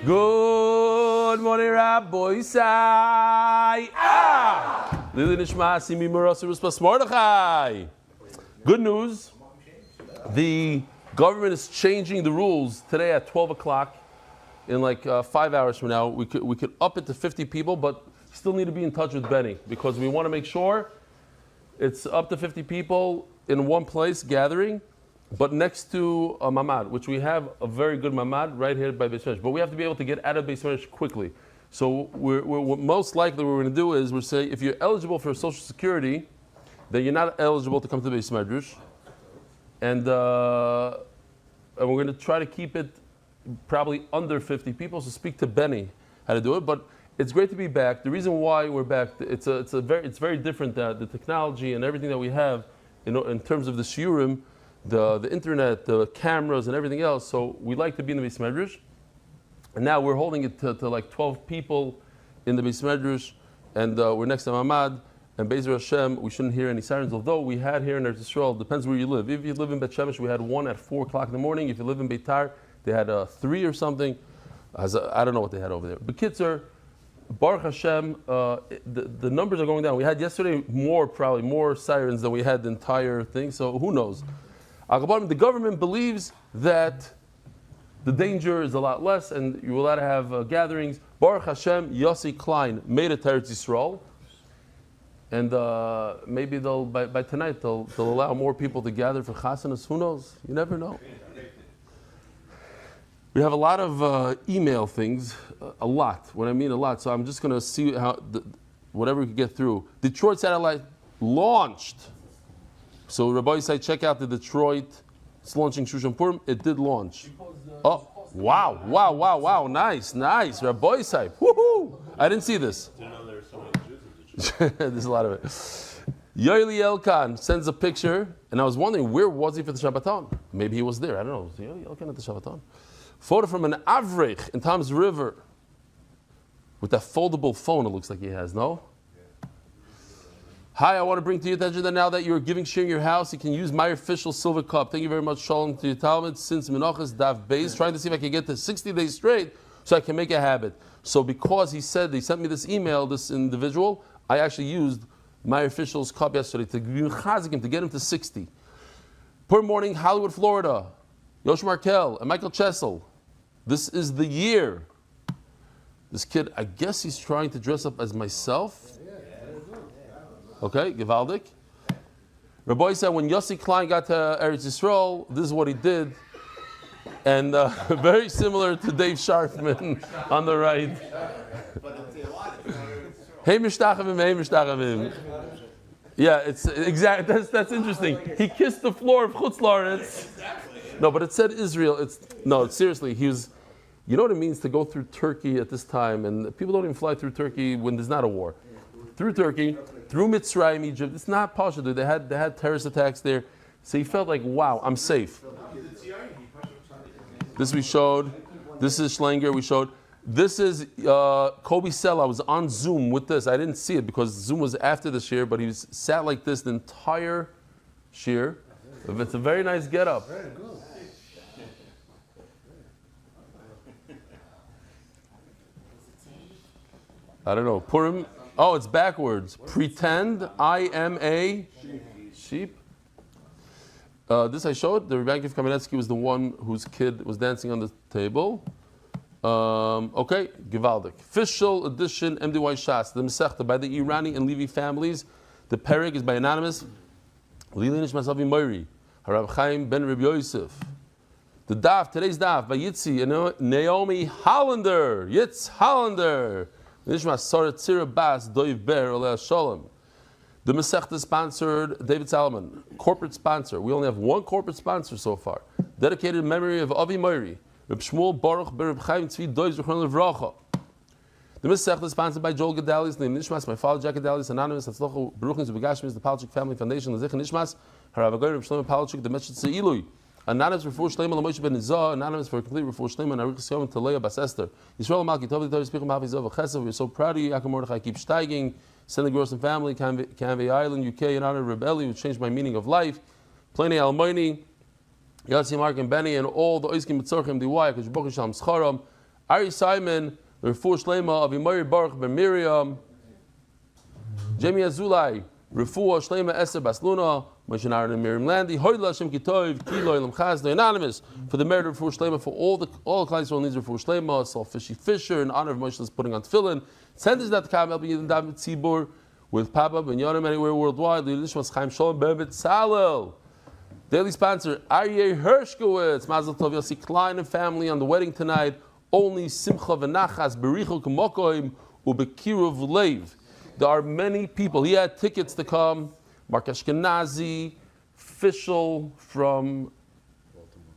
Good morning, Rabbi Sai. Lili Nishma Simi Murasi Ruspas Mordechai. Good news. The government is changing the rules today at 12 o'clock. In like 5 hours from now, we could up it to 50 people, but still need to be in touch with Benny because we want to make sure it's up to 50 people in one place gathering, but next to a mamad, which we have a very good mamad right here by Beis Medrash. But we have to be able to get out of Beis Medrash quickly. So what most likely what we're going to do is we're saying if you're eligible for Social Security, then you're not eligible to come to Beis Medrash, and we're going to try to keep it probably under 50 people. So speak to Benny how to do it. But it's great to be back. The reason why we're back, it's very different that the technology and everything that we have in terms of the shiurim, the internet, the cameras, and everything else. So we like to be in the Beis Medrash, and now we're holding it to like 12 people in the Beis Medrash, and we're next to Mamad. And Be'ezer Hashem, we shouldn't hear any sirens. Although we had here in Eretz Yisrael, depends where you live. If you live in Bet Shemesh, we had one at 4 o'clock in the morning. If you live in Beitar, they had 3 or something. I don't know what they had over there. But Kitzer, Baruch Hashem, the numbers are going down. We had yesterday probably more sirens than we had the entire thing. So who knows? The government believes that the danger is a lot less, and you're allowed to have gatherings. Baruch Hashem, Yossi Klein made it to Eretz Yisrael, and maybe by tonight they'll allow more people to gather for chasanas. Who knows? You never know. We have a lot of email things, a lot. When I mean a lot, so I'm just going to see how whatever we can get through. Detroit satellite launched. So Rabbi say check out the Detroit. It's launching Shushan Purim. It did launch. Oh, wow! Nice. Rabbi say, woohoo! I didn't see this. Didn't know there were so many Jews in Detroit. There's a lot of it. Yoeli Elkan sends a picture, and I was wondering where was he for the Shabbaton? Maybe he was there. I don't know. Was Yoeli Elkan at the Shabbaton? Photo from an Avrich in Tom's River with that foldable phone. It looks like he has. No. Hi, I want to bring to your attention that now that you're sharing your house, you can use my official silver cup. Thank you very much, Shalom to your Talmud. Since Menachos Daf Beis, trying to see if I can get to 60 days straight so I can make a habit. So because he said they sent me this email, this individual, I actually used my official's cup yesterday to get him to 60. Per morning, Hollywood, Florida. Yosh Markel and Michael Chessel. This is the year. This kid, I guess he's trying to dress up as myself. Okay, Givaldik. Rabbi said when Yossi Klein got to Eretz Yisrael, this is what he did. And very similar to Dave Sharfman on the right. Hey Mishtachavim. Yeah, it's exactly. That's interesting. He kissed the floor of Chutz La'aretz. No, but it said Israel. Seriously. He was. You know what it means to go through Turkey at this time, and people don't even fly through Turkey when there's not a war. Through Turkey, through Mitzrayim, Egypt. It's not Pasha. They had terrorist attacks there, so he felt like, wow, I'm safe. This we showed. This is Schlenger. We showed. This is Kobe Sell. I was on Zoom with this. I didn't see it because Zoom was after the shir, but he sat like this the entire shir. It's a very nice getup. Very good. I don't know. Purim. Oh, it's backwards. Pretend I am a sheep. This I showed. The Rebbe Kamenetsky was the one whose kid was dancing on the table. Okay, Givaldik. Official edition, MDY Shas, the Masechta by the Irani and Levi families. The Perig is by anonymous. Lili Nishmas Avi Moiri, Harav Chaim Ben Reb Yosef. The Daf, today's Daf, by Yitzi and Naomi Hollander. Yitz Hollander. Nishmas Soret Tzira Bas Doiv Ber Oleh Shalom. The Masechta sponsored David Salomon, corporate sponsor. We only have one corporate sponsor so far. Dedicated in memory of Avi Moiri, Reb Shmuel Baruch Ben Reb Chaim Tzvi Doiv Zuchron Levracha. The Masechta is sponsored by Joel Gedalis, named Nishmas, my father Jack Gedalis, anonymous, Hatzlochu, Baruchim Zubagashmis, the Palachik Family Foundation, Lezich Nishmas, Harav Agoy Reb Shlomo Palachik, the Meshet Seilui, anonymous for Refuah Shleima L'Moshe Ben Nizah, anonymous for a complete Refuah Shleima, and Arichas Yom to Leah Bas Esther. Yisrael Malki, Tov Tov Yispichim Havi Zov Chesed, we're so proud of you, Yaakov Mordechai, keep steiging, Senegal Gross and family, Canvey Island, UK, in honor of Rebelli, who changed my meaning of life, Pliny Almoini, Yatsi Mark and Benny, and all the Oiskim Mitzorchim DY, Kajboch Shalom Scharam, Ari Simon, the Refuah Shlema of Imari Baruch ben Miriam. Jamie Azulai, Refuah Shlema Esther Basluna, Moshe Aaron and Miriam Landy. Hoydla Hashem Kitov, Kilo Elam Chaz, the anonymous for the merit of Refuah Shlema for all the clients who needs Refuah Shlema. Saul Fishy Fisher in honor of Moshe's putting on tefillin. Send us that to Kamel B'Yidin David Tzibur with Papa Ben Yonim anywhere worldwide. Lilishmas Chaim Shalom Bevet Salel. Daily sponsor Aryeh Hershkowitz. Mazel Tov Yossi Klein and family on the wedding tonight. Only Simcha V'Nachas Berichu K'Mokoim U'Bekiruv Leiv. There are many people. He had tickets to come. Mark Ashkenazi, Fischel from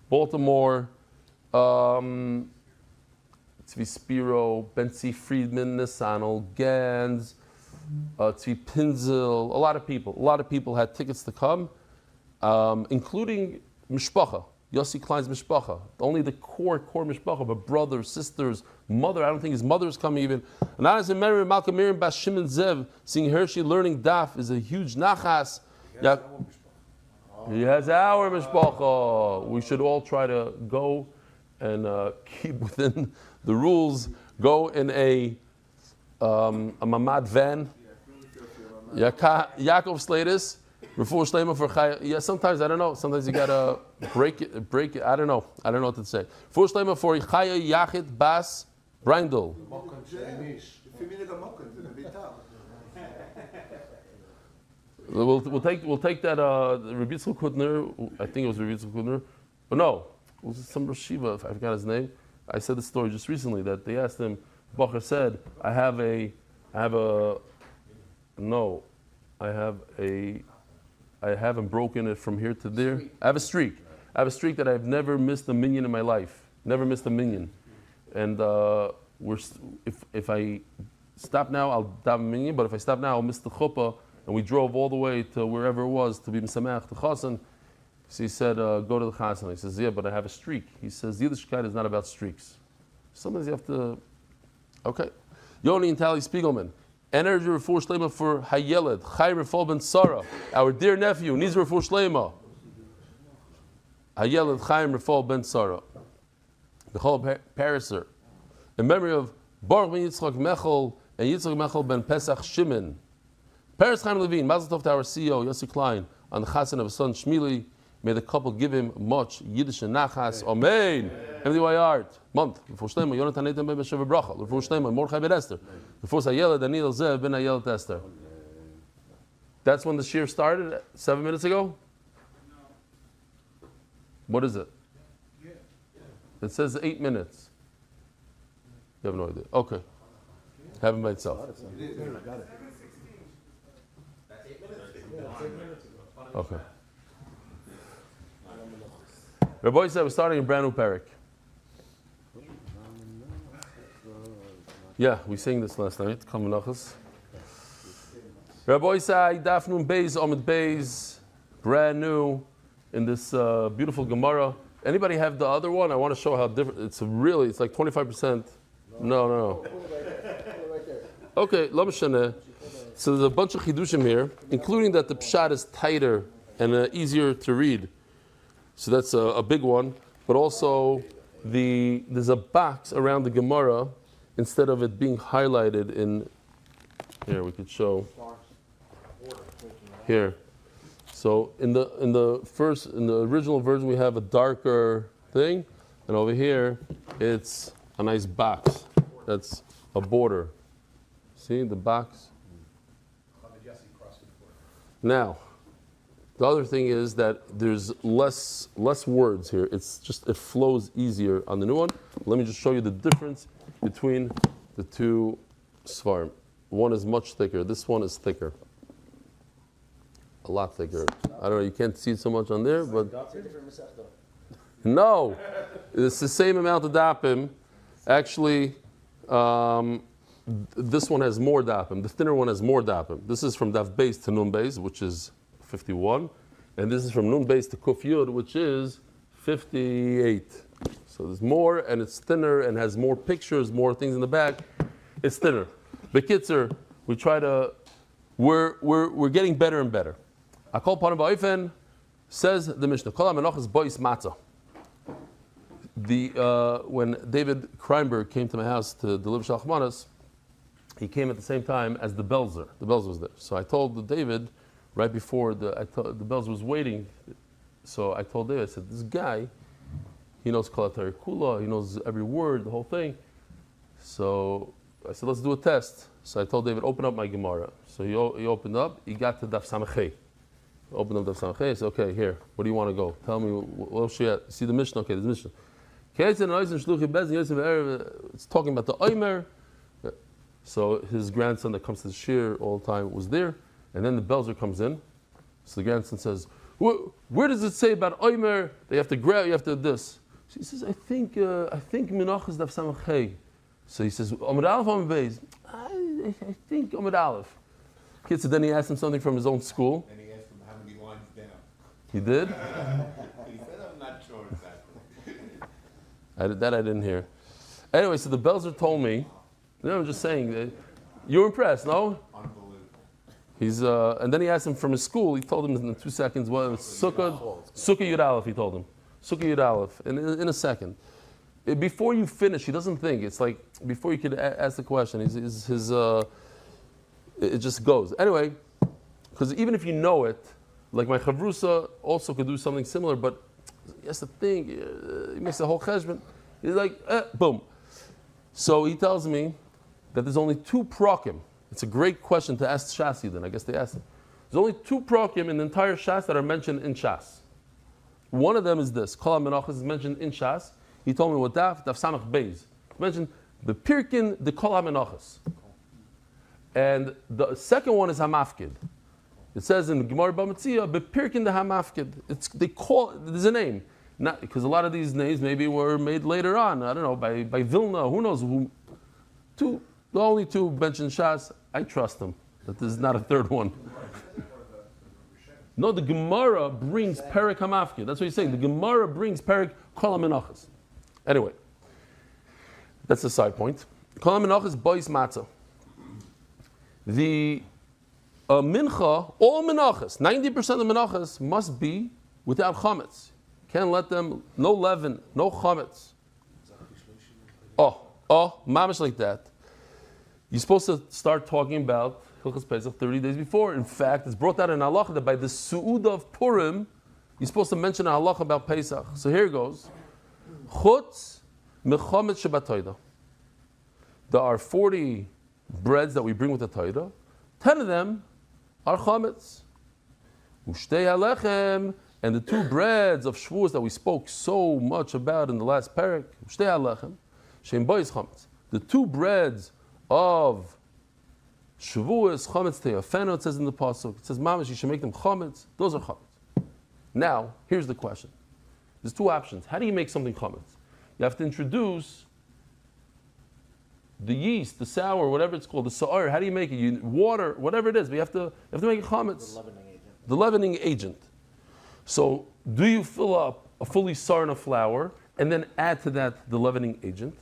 Baltimore, Tzvi Spiro, Bentzi Friedman, Nissanel, Gans, Tzvi Pinzel. A lot of people had tickets to come, including Mishpacha, Yossi Klein's Mishpacha. Only the core Mishpacha, but brothers, sisters, mother. I don't think his mother is coming even. And as in Mary Malka Miriam Bas Shimon Zev, seeing Hershey learning Daf is a huge nachas. He has our Mishpacha. We should all try to go and keep within the rules. Go in a mamad van. Yaakov Slatus. Refuah Shlema for Chaya. Yeah, sometimes I don't know. Sometimes you gotta break it. I don't know what to say. Refuah Shlema for Chaya Yachid Bas Brindle. We'll take that. Rabbi Yitzchak Kudner. I think it was Rabbi Yitzchak Kudner. Oh no, it was some Rashiva. I forgot his name. I said the story just recently that they asked him. Bacher said, I haven't broken it from here to there. I have a streak that I've never missed a minyan in my life. Never missed a minyan. And if I stop now, I'll daven a minyan. But if I stop now, I'll miss the chuppah. And we drove all the way to wherever it was to be Mesamach, the Chasen. So he said, go to the Chasen. He says, yeah, but I have a streak. He says, Yiddishkeit is not about streaks. Sometimes you have to... Okay. Yoni and Tali Spiegelman. Energy Refuah Shlema for Hayeled, Chaim Rafal Ben Sarah, our dear nephew, needs Refuah Shlema. Hayeled, Chaim Rafal Ben Sarah. Bechol Pariser. In memory of Baruch Ben Yitzchak Mechel and Yitzchak Mechel Ben Pesach Shimon. Paris Chaim Levine, Mazel Tov to our CEO, Yossi Klein, on the Chasen of his son Shmili. May the couple give him much Yiddish and Nachas. Amen. MDY Art. Month. Refuah Shlema, Yonatan Eitan Ben Beshev Bracha. Refuah Shlema, Mordechai Ben Esther. Refuah Hayeled, Daniel Zev Ben Hayeled Esther. That's when the shir started 7 minutes ago? No. What is it? It says 8 minutes. You have no idea. Okay. Have it by itself. Okay. Rabbi said we're starting a brand new parak. Yeah, we sang this last night. Menachos. Rabbi said Daf Nun Beis Amud Beis, brand new in this beautiful Gemara. Anybody have the other one? I want to show how different. It's like 25%. No. Okay, lo mishaneh. So there's a bunch of chidushim here, including that the pshat is tighter and easier to read. So that's a big one. But also, there's a box around the Gemara instead of it being highlighted in. Here we could show. Here. So in the original version we have a darker thing, and over here it's a nice box. That's a border. See the box? Now, the other thing is that there's less words here. It flows easier on the new one. Let me just show you the difference between the two svarim. One is much thicker. This one is thicker. A lot thicker. I don't know. You can't see it so much on there, but no, it's the same amount of dapim. Actually, this one has more dapim. The thinner one has more dapim. This is from Daf Beis to Nun Beis, which is 51, and this is from Nun Beis to Kuf Yud, which is 58. So there's more, and it's thinner, and has more pictures, more things in the back. It's thinner. Bekitzer, we try to. We're getting better and better. Akol Panim Ba'ofen says the Mishnah. Kol HaMenachos Bois Matzah. when David Kreinberg came to my house to deliver Shalchmanas, he came at the same time as the Belzer. The Belzer was there. So I told David, right before the Belzer was waiting, so I told David, I said, this guy, he knows Kalatari Kula, he knows every word, the whole thing. So I said, let's do a test. So I told David, open up my Gemara. So he opened up, he got to Daf Samachay. Opened up Daf Samachay, I said, okay, here, where do you want to go? Tell me, what else you at? See the Mishnah? Okay, there's Mishnah. It's talking about the Omer. So his grandson that comes to the shir all the time was there, and then the Belzer comes in. So the grandson says, where does it say about Omer? They have to grab, you have to do this. So he says, I think Menachos Daf Samachay. So he says, Amud Aleph, Amud Beis. I think Amud Aleph. So then he asked him something from his own school. And he asked him how many lines down. He did? He said, I'm not sure exactly. I didn't hear. Anyway, so the Belzer told me, I'm just saying, you're impressed, no? Unbelievable. And then he asked him from his school, he told him in 2 seconds, what was Sukkah Yud Aleph, he told him. Sukkah Yud Aleph, in a second. Before you finish, he doesn't think. It's like, before you could ask the question, it just goes. Anyway, because even if you know it, like my Chavrusa also could do something similar, but he has to think, he makes a whole cheshbon. He's like, boom. So he tells me that there's only 2 prakim. It's a great question to ask Shasi then, I guess they asked him. There's only 2 prakim in the entire Shas that are mentioned in Shas. One of them is this, Kol HaMenachos is mentioned in Shas. He told me what Daf Samach Beis. He mentioned the Pirkin, the Kol HaMenachos. And the second one is Hamafkid. It says in Gemara B'Metzia, Bepirkin the Hamafkid. There's a name. Not because a lot of these names maybe were made later on. I don't know, by Vilna, who knows who. The only 2 mentioned Shas, I trust them. That there's not a third one. No, the Gemara brings Perek Hamafkid. That's what he's saying. The Gemara brings Perek Kol HaMenachos. Anyway, that's a side point. Kol HaMenachos bois matzah. The mincha, all menachos, 90% of the menachos must be without chametz. Can't let them, no leaven, no chametz. Mamish like that. You're supposed to start talking about Hilchos Pesach 30 days before. In fact, it's brought out in halacha that by the Su'udah of Purim, you're supposed to mention a halacha about Pesach. So here it goes. Chutz mechametz shabbat. There are 40 breads that we bring with the Torah. 10 of them are chametz. Ushtei halechem, and the 2 breads of Shavuos that we spoke so much about in the last parak. Ushtei halechem, shein bois chametz. The 2 breads of Shavuos, chametz te'afeno, it says in the pasuk. It says, mamash, you should make them chametz. Those are chametz. Now, here's the question. There's 2 options. How do you make something chametz? You have to introduce the yeast, the sour, whatever it's called, the sa'ar. How do you make it? Water, whatever it is, but you have to make it chametz. The leavening agent. So, do you fill up a fully sarna flour and then add to that the leavening agent?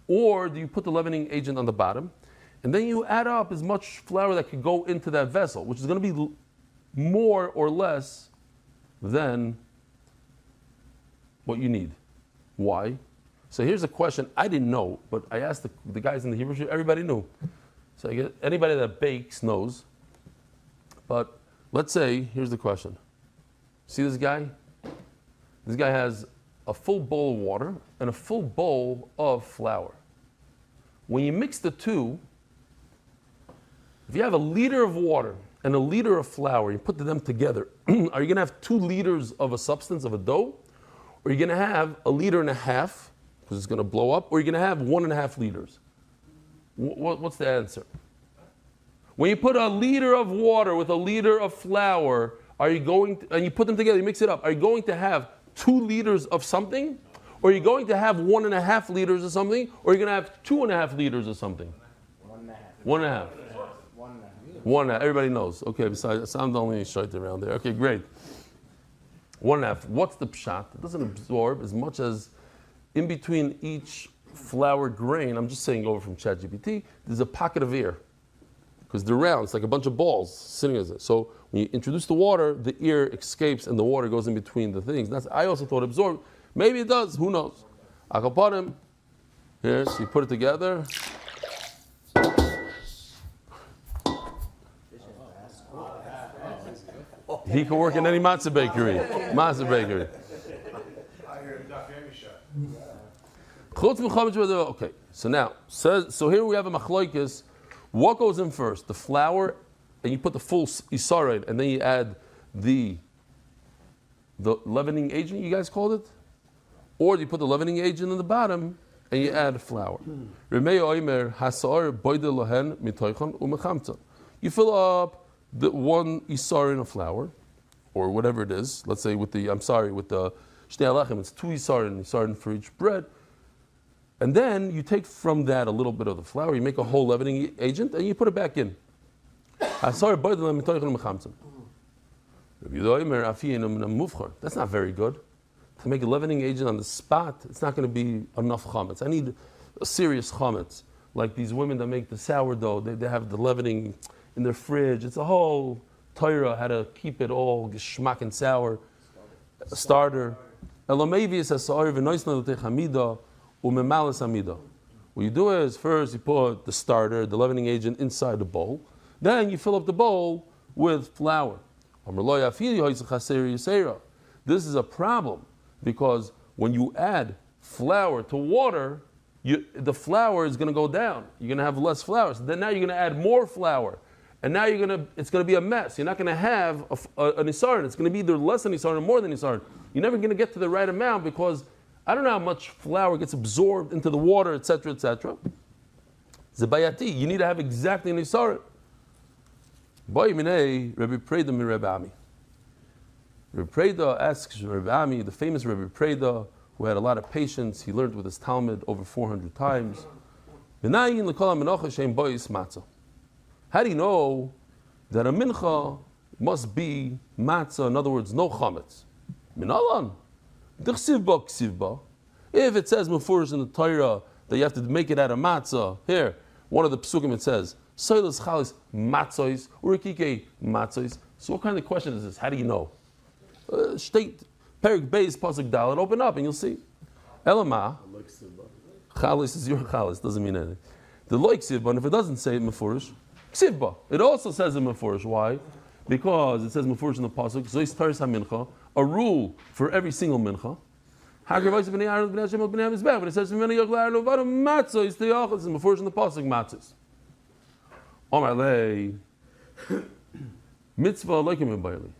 Or do you put the leavening agent on the bottom and then you add up as much flour that could go into that vessel, which is going to be more or less than what you need. Why? So here's a question I didn't know, but I asked the guys in the Hebrew, everybody knew. So I guess anybody that bakes knows. But let's say, here's the question. See this guy? This guy has a full bowl of water and a full bowl of flour. When you mix the 2, if you have a liter of water and a liter of flour, you put them together, are you going to have 2 liters of a substance, of a dough? Or are you going to have a liter and a half, because it's going to blow up, or are you going to have 1.5 liters? What's the answer? When you put a liter of water with a liter of flour, are you going to, and you put them together, you mix it up, are you going to have 2 liters of something? Or are you going to have 1.5 liters of something? Or are you going to have 2.5 liters of something? 1.5. 1.5. Everybody knows. Okay, besides, I'm the only shite around there. Okay, great. 1.5. What's the pshat? It doesn't absorb as much as in between each flour grain. I'm just saying over from ChatGPT, there's a pocket of air. Because they're round, it's like a bunch of balls sitting as it. So when you introduce the water, the air escapes and the water goes in between the things. I also thought absorbed, Maybe it does. Who knows? Akaparim. Here, so you put it together. He can work in any matzah bakery. Matzah bakery. Okay, so now, so here we have a machlokes. What goes in first? The flour, and you put the full isarid, and then you add the leavening agent, you guys called it? Or you put the leavening agent in the bottom, and you add flour. You fill up the one isarin of flour, or whatever it is. Let's say with the shnei alachem, it's 2 isarin for each bread. And then you take from that a little bit of the flour, you make a whole leavening agent, and you put it back in. That's not very good. To make a leavening agent on the spot, it's not going to be enough chametz. I need a serious chametz. Like these women that make the sourdough, they have the leavening in their fridge. It's a whole Torah, how to keep it all geschmack and sour. A starter. What you do is first you put the starter, the leavening agent, inside the bowl. Then you fill up the bowl with flour. This is a problem because when you add flour to water, the flour is going to go down. You're going to have less flour. So then now you're going to add more flour. And now it's going to be a mess. You're not going to have an isarin. It's going to be either less than isarin or more than isarin. You're never going to get to the right amount because I don't know how much flour gets absorbed into the water, etc., etc. Zebayati, you need to have exactly an isarin. Boy, minei Rabbi Preda mi Rabbi Ami. Rabbi Preda asks Rabbi Ami, the famous Rabbi Preda, who had a lot of patience. He learned with his Talmud over 400 times. How do you know that a mincha must be matzah? In other words, no chametz. Minalan. If it says mefurish in the Torah that you have to make it out of matzah, here, one of the psukim it says, soilas chalis matzos, urikike matzos. So what kind of question is this? How do you know? State, Perik Beis, Pasuk Dalet, open up and you'll see. Elama, chalis is your chalis, doesn't mean anything. The loik sivba, and if it doesn't say mefurish, ksivba. It also says in mefurish. Why? Because it says mefurish in the pasuk. Zois taris hamincha, a rule for every single mincha. But it says many matzah is the it's mefurish in the pasuk matzahs. Omar lei mitzvah loikim bayli.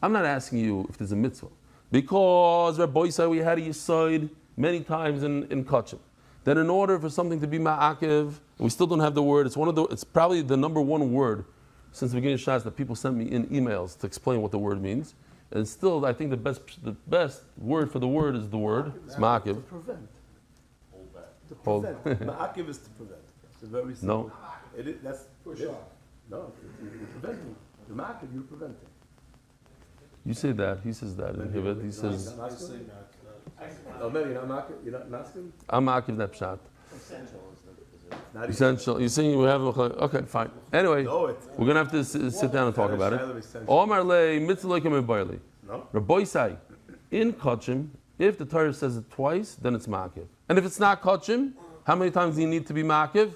I'm not asking you if there's a mitzvah because Rabbi said we had a yisoid many times in Kachim. That in order for something to be ma'akev, we still don't have the word. It's probably the number one word since the beginning of Shas that people sent me in emails to explain what the word means. And still, I think the best word for the word is the word. It's ma'akev. To prevent. Hold. Ma'akev is to prevent. It's very simple. No. That's push off. No, you're preventing. The ma'akev, you're preventing. You say that. He says that. He says. Oh, maybe you're not masking? I'm ma'akev that pshat. Not Essential. You're saying we have okay, fine. Anyway, we're gonna have to sit down and talk about it. Omar le mitzvah leikim barley. No. Rabbi say in kachim, if the Torah says it twice, then it's ma'akev. And if it's not kachim, how many times do you need to be ma'akev?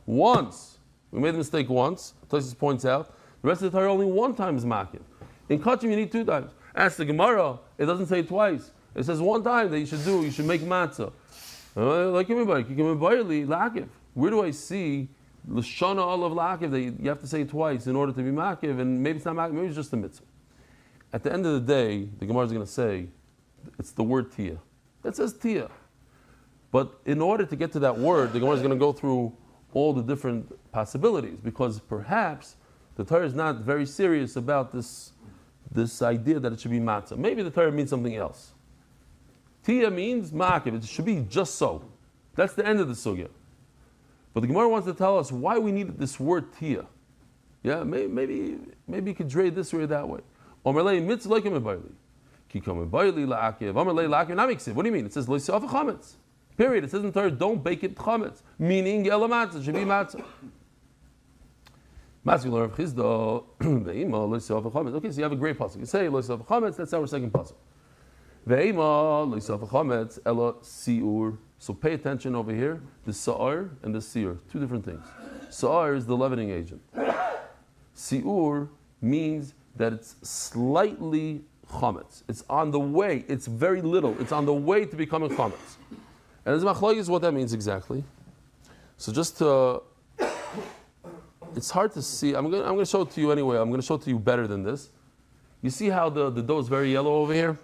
Once. We made a mistake once. Tosis points out. The rest of the Torah only one time is ma'akev. In kachim you need 2 times. Ask the Gemara. It doesn't say twice. It says one time that you should make matzah. Like everybody, where do I see l'shana olav la'akev that you have to say twice in order to be ma'akev, and maybe it's not ma'akev, maybe it's just a mitzvah. At the end of the day, the Gemara is going to say it's the word tia. That says tia. But in order to get to that word, the Gemara is going to go through all the different possibilities, because perhaps the Torah is not very serious about this idea that it should be matzah. Maybe the Torah means something else. Tia means ma'akev. It should be just so. That's the end of the sugya. But the Gemara wants to tell us why we need this word tia. Yeah, maybe you could trade this way or that way. Omerlei mitzvah leikim ebayli. Kikom ebayli la'akev. Omerlei la'akev namiksiv. What do you mean? It says lo yisaf chametz. Period. It says in the Torah, don't bake it chametz. Meaning yela matzah. It should be matzah. Matzah l'rav Chizda ve'ima lo yisaf chametz. Okay, so you have a great pasuk. You say lo yisaf chametz. That's our second pasuk. Ve'ema loisav chametz ela siur. So pay attention over here. The sa'ar and the siur, two different things. Sa'ar is the leavening agent. Siur means that it's slightly chametz. It's on the way. It's very little. It's on the way to becoming chametz. And as machlokes, what that means exactly. So just to, it's hard to see. I'm going to show it to you anyway. I'm going to show it to you better than this. You see how the dough is very yellow over here?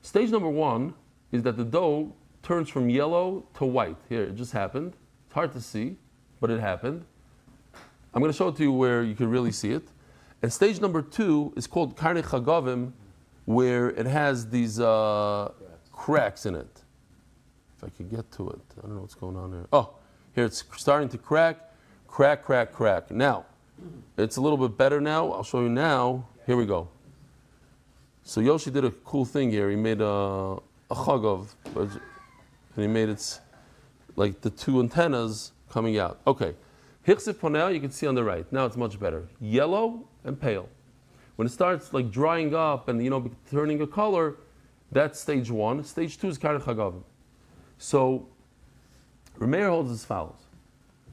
Stage number one is that the dough turns from yellow to white. Here, it just happened. It's hard to see, but it happened. I'm going to show it to you where you can really see it. And stage number two is called karne chagavim, where it has these cracks in it. If I could get to it. I don't know what's going on there. Oh, here it's starting to crack. Now, it's a little bit better now. I'll show you now. Here we go. So Yoshi did a cool thing here. He made a chagav, and he made it like the two antennas coming out. Okay. Hichsif panel, you can see on the right. Now it's much better. Yellow and pale. When it starts like drying up and turning a color, that's stage one. Stage two is karne chagavim. So Rameir holds as follows.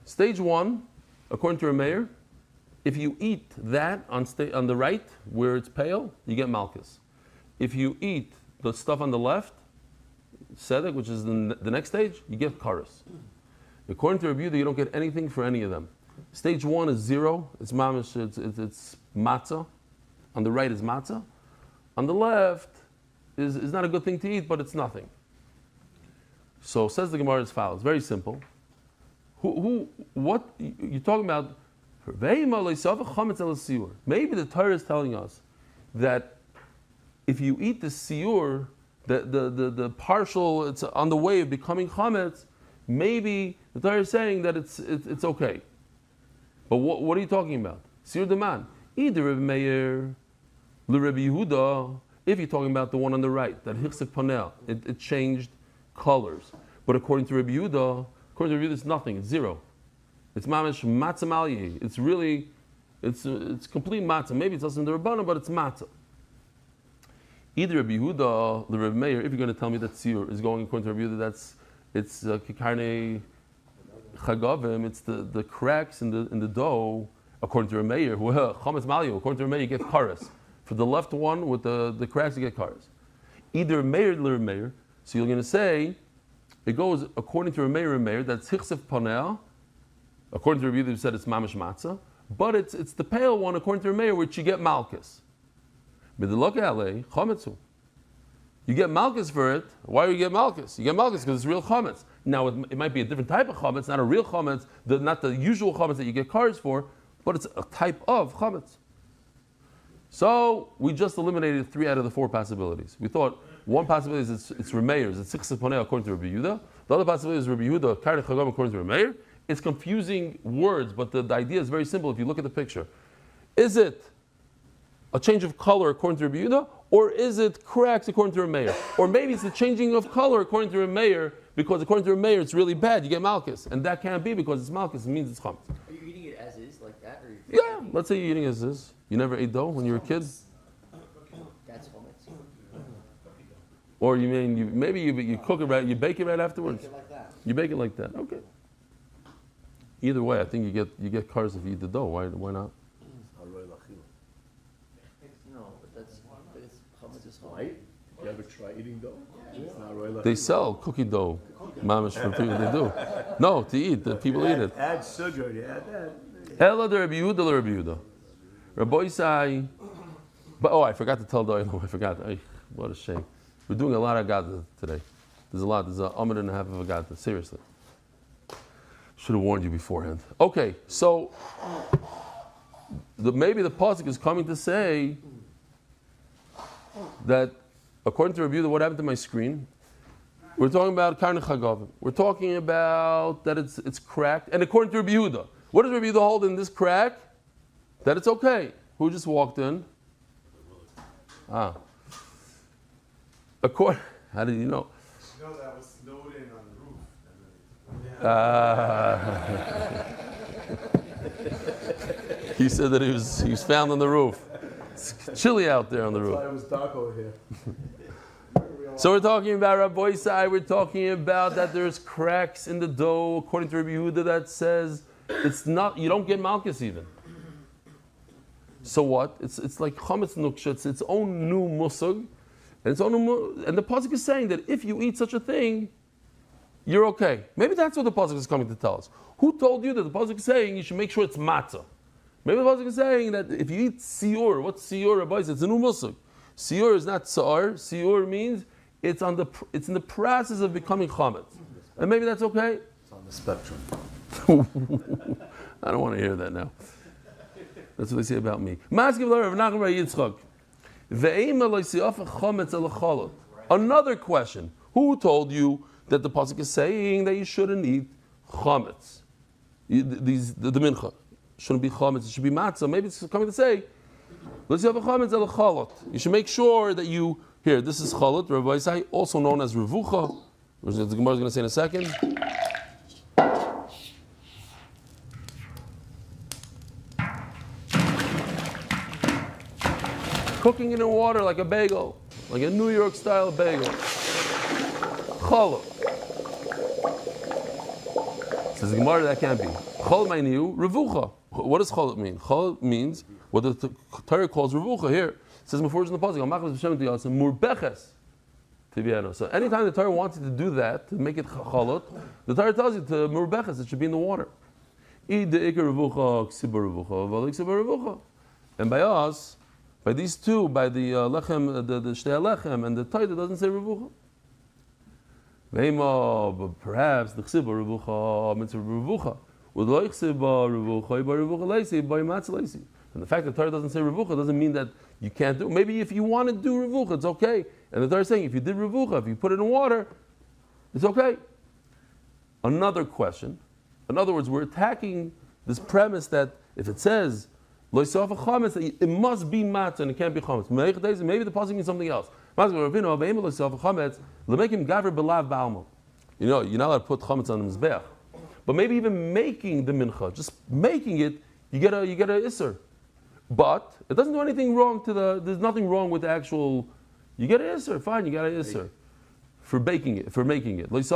Stage one, according to Rameir, if you eat that on the right, where it's pale, you get malchus. If you eat the stuff on the left, sedek, which is the next stage, you get karas. According to Rabbi Yehuda, you don't get anything for any of them. Stage one is 0. It's mamish. It's matzah. On the right is matzah. On the left is not a good thing to eat, but it's nothing. So says the Gemara as follows. Very simple. What you're talking about? Maybe the Torah is telling us that if you eat the siur, the partial, it's on the way of becoming chametz. Maybe the Torah is saying that it's okay. But what are you talking about? Siur deman. Either Reb Meir, L'Reb Yehuda, if you're talking about the one on the right, that hichsek panel, it changed colors. But according to Reb Yehuda, it's nothing, it's 0. It's mamish matzah malyi. It's really, it's complete matzah. Maybe it's also in the Rabbana, but it's matzah. Either Reb Yehuda, L'Reb Meir, if you're going to tell me that siur is going according to Reb Yehuda, it's karne chagavim, it's the cracks in the dough, according to Rameir, chametz malyo, according to Rameir, you get karas. For the left one with the cracks, you get karas. Either Meir or Rameir, so you're going to say, it goes according to Rameir, that's hichsef panel, according to Rabbi Yehuda, who said it's mamish matzah, but it's the pale one, according to Rameir, which you get malchus. B'delok alei chametzu. You get malchus for it. Why do you get malchus? You get malchus because it's real chametz. Now it might be a different type of chametz, not a real chametz, not the usual chametz that you get cars for, but it's a type of chametz. So we just eliminated 3 out of the 4 possibilities. We thought one possibility is it's Rameir, it's six poneh according to Rabbi Yehuda. The other possibility is Rabbi Yehuda, karne chagam according to Rameir. It's confusing words, but the idea is very simple if you look at the picture. Is it a change of color according to Rabbi Yehuda, or is it cracks according to Rameir? Or maybe it's the changing of color according to Rameir, because according to Rameir it's really bad, you get malchus. And that can't be because it's malchus, it means it's chametz. Are you eating it as is, like that? Or Yeah, let's say you're eating as is. You never ate dough when you were a kid? That's chametz. Or maybe you cook it right, you bake it right afterwards? Bake it like that. You bake it like that, okay. Either way, I think you get cars if you eat the dough. Why not? No, but it's chametz is chametz. Right? You ever try eating dough? It's not really They sell cookie dough, mamish for people. They do. No, to eat. The people eat it. Add sugar, you add that. Ella the Rabbi Yehuda, the Rabbi Yehuda. Rabbi Isai. But I forgot to tell the I forgot. What a shame. We're doing a lot of Agada today. There's a lot. There's a minute and a half of Agada. Seriously. Should have warned you beforehand. Okay, so maybe the pasuk is coming to say that according to Rabbi Yehuda, what happened to my screen? We're talking about karne chagavim. We're talking about that it's cracked. And according to Rabbi Yehuda, what does Rabbi Yehuda hold in this crack? That it's okay. Who just walked in? How did you know? No, that was snowed in on the roof. He said that he was found on the roof. It's chilly out there on the That's roof. why it was dark over here. So we're talking about Rabbi Isai, we're talking about that there's cracks in the dough, according to Rabbi Yehuda, that says it's not, you don't get malchus even. So what? It's like chametz nuksha, it's its own new musug, and and the pasuk is saying that if you eat such a thing, you're okay. Maybe that's what the pasuk is coming to tell us. Who told you that the pasuk is saying you should make sure it's matzah? Maybe the pasuk is saying that if you eat siur, what's siur, Rabbi? It's a new musug. Siur is not sa'ar. Siur means it's in the process of becoming chametz, and maybe that's okay. It's on the spectrum. I don't want to hear that now. That's what they say about me. Another question. Who told you that the pasuk is saying that you shouldn't eat chametz? The mincha shouldn't be chametz, it should be matzah. Maybe it's coming to say, you should make sure that you, here, this is chalot, Rabbi Isai, also known as revucha, which the Gemara is going to say in a second. Cooking it in water like a bagel, like a New York style bagel. Chalot. Says the Gemara, that can't be. Chalot ma'iniu, revucha. What does chalot mean? Chalot means what the Torah calls revucha. Here, it says before in the pasuk, murbeches tibiano. So anytime the Torah wants you to do that, to make it chalot, the Torah tells you to murbeches, it should be in the water. And by us, by these two, by the lechem, the shtei lechem, and the Torah doesn't say revucha. But perhaps the chsiba revucha means revucha. And the fact that the Torah doesn't say revucha doesn't mean that you can't do. Maybe if you want to do revucha, it's okay. And the Torah is saying if you did revucha, if you put it in water, it's okay. Another question. In other words, we're attacking this premise that if it says lo yisafa chametz, that it must be matzah and it can't be chametz. Maybe the pasuk means something else. You know, you're not allowed to put chametz on the mizbeach. But maybe even making the mincha, just making it, you get a isser. But it doesn't do anything wrong there's nothing wrong with the actual, you get an isser, fine, you got an isser. For making it. But it's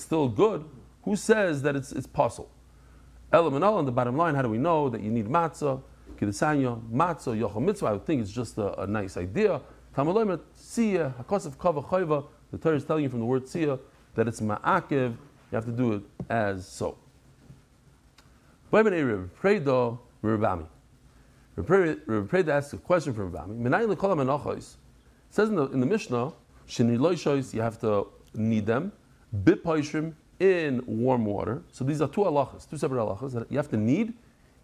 still good. Who says that it's possible? On the bottom line, how do we know that you need matzah, kidusanya, matzah, yochel mitzvah? I would think it's just a nice idea. The Torah is telling you from the word tziyah that it's ma'akev, you have to do it as so. Reb Preda asks a question from Rabami. Menachos. It says in the Mishnah, you have to knead them, bipoishrim, in warm water. So these are two separate halachas that you have to knead.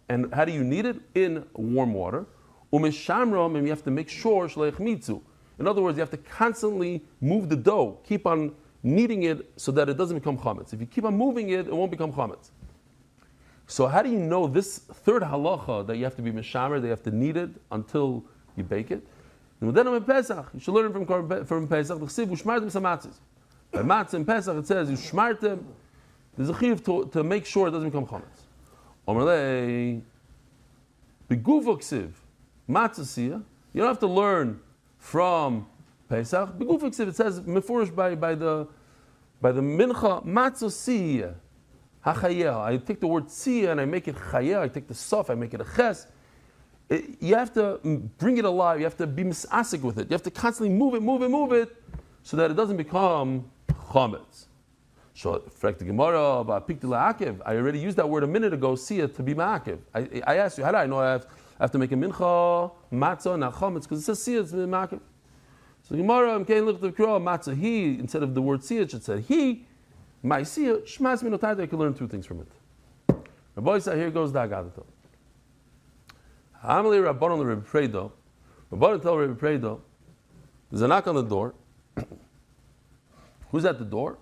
And how do you knead it? In warm water. Umeshamram, and you have to make sure shleich mitzu. In other words, you have to constantly move the dough, keep on kneading it so that it doesn't become chametz. If you keep on moving it, it won't become chametz. So how do you know this third halacha that you have to be mishamer, that you have to knead it until you bake it? And then on Pesach, you should learn from Pesach. The chsiv ushmartem samatzis. By matzah in Pesach it says ushmartem. There's a chiyuv to make sure it doesn't become chametz. Omerlei beguva ksiv matzah siyah. You don't have to learn from Pesach. Beguva ksiv, it says mefurish by the mincha matzah siyah. I take the word tziyah and I make it chayeh. I take the sof, I make it a ches. You have to bring it alive. You have to be misasik with it. You have to constantly move it, so that it doesn't become chametz. So, frek the Gemara about pikti la'akev. I already used that word a minute ago. Tziyah to be ma'akev. I asked you, how do I know I have to make a mincha matzah not chametz? Because it says tziyah, it's ma'akev. So the Gemara came look at the Kura matzah. He, instead of the word tziyah, it should say he. My tziyah shmas minotar. I can learn two things from it. Rabbi said, here goes the agadato. Amali Rabbanon the Rebbe Predo. Rabbanon tell Rebbe Predo, there's a knock on the door. Who's at the door?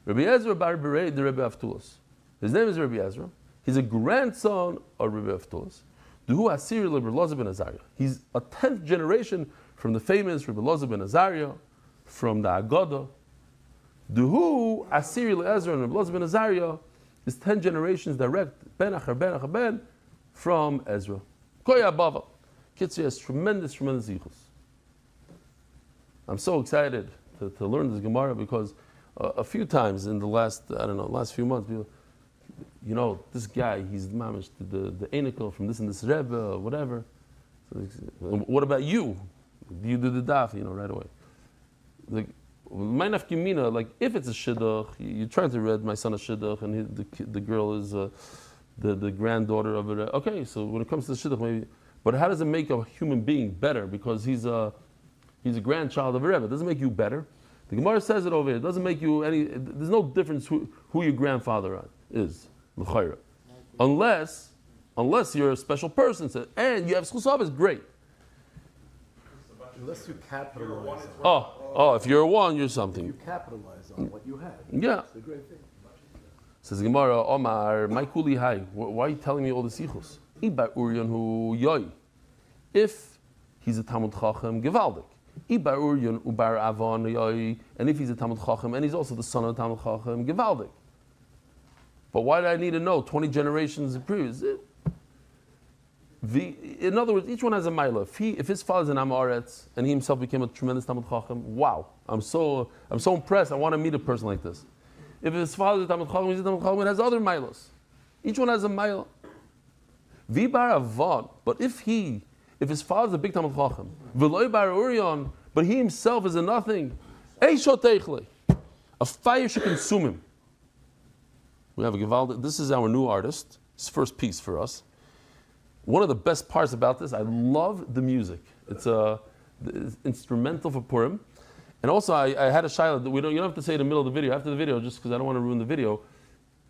Rabbi Ezra bar Berei, the Rebbe Avtulos. His name is Rabbi Ezra. He's a grandson of Rebbe Avtulos. Duhu Asiri Rebbe Elazar ben Azariah. He's a 10th generation from the famous Rebbe Elazar ben Azariah, from the Agada. Duhu Asiri Ezra and Rebbe Elazar ben Azariah is 10 generations direct, ben achar ben, from Ezra. Koya Bava. Kitzur has tremendous yichus. I'm so excited to learn this Gemara because a few times in the last few months, people, this guy, he's mamish the enikel from this and this Rebbe or whatever. So, what about you? Do you do the daf, right away? Like, my nafkimina, like if it's a shidduch, you're trying to read my son a shidduch, and the girl is the granddaughter of it. Okay, so when it comes to the shidduch, maybe, but how does it make a human being better? Because he's a grandchild of a rebbe. It doesn't make you better. The Gemara says it over here. It doesn't make you any. There's no difference who your grandfather is, l'chayra, unless you're a special person, and you have schus is great. Unless you capitalize on if you're a one, you're something. You capitalize on what you have. Yeah. It's a great thing. Says Gemara, Omar, my kuli hai. Why are you telling me all the sichos? Iba uryan hu yoy. If he's a Talmud Chacham, gewaldig. Iba uryan ubar avon yoy. And if he's a Talmud Chacham, and he's also the son of a Talmud Chacham, gewaldig. But why do I need to know 20 generations of previous? In other words, each one has a milah. If his father's an Am Haaretz and he himself became a tremendous Talmud Chacham, wow! I'm so impressed. I want to meet a person like this. If his father's a Talmud Chacham, he's a Talmud Chacham, it has other milos. Each one has a milah. Vibar avon. But if his father's a big Talmud Chacham, v'loy bar uryon, but he himself is a nothing, a fire should consume him. We have a Givaldi. This is our new artist. His first piece for us. One of the best parts about this, I love the music. It's instrumental for Purim. And also, I had a shayla that you don't have to say it in the middle of the video, after the video, just because I don't want to ruin the video.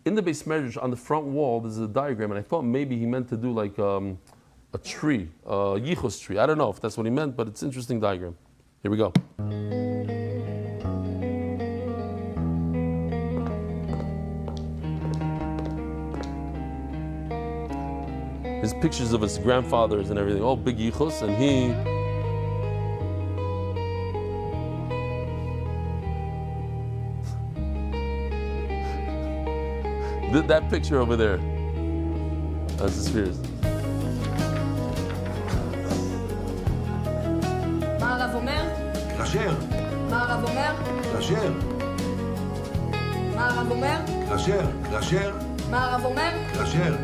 In the Beis Medrash, on the front wall, there's a diagram, and I thought maybe he meant to do like a tree, a yichus tree. I don't know if that's what he meant, but it's an interesting diagram. Here we go. His pictures of his grandfathers and everything, all big yichus, and he. That picture over there. That's the spheres. מה הרב אומר? כשר. מה הרב אומר? כשר. מה הרב אומר? כשר. מה הרב אומר? כשר.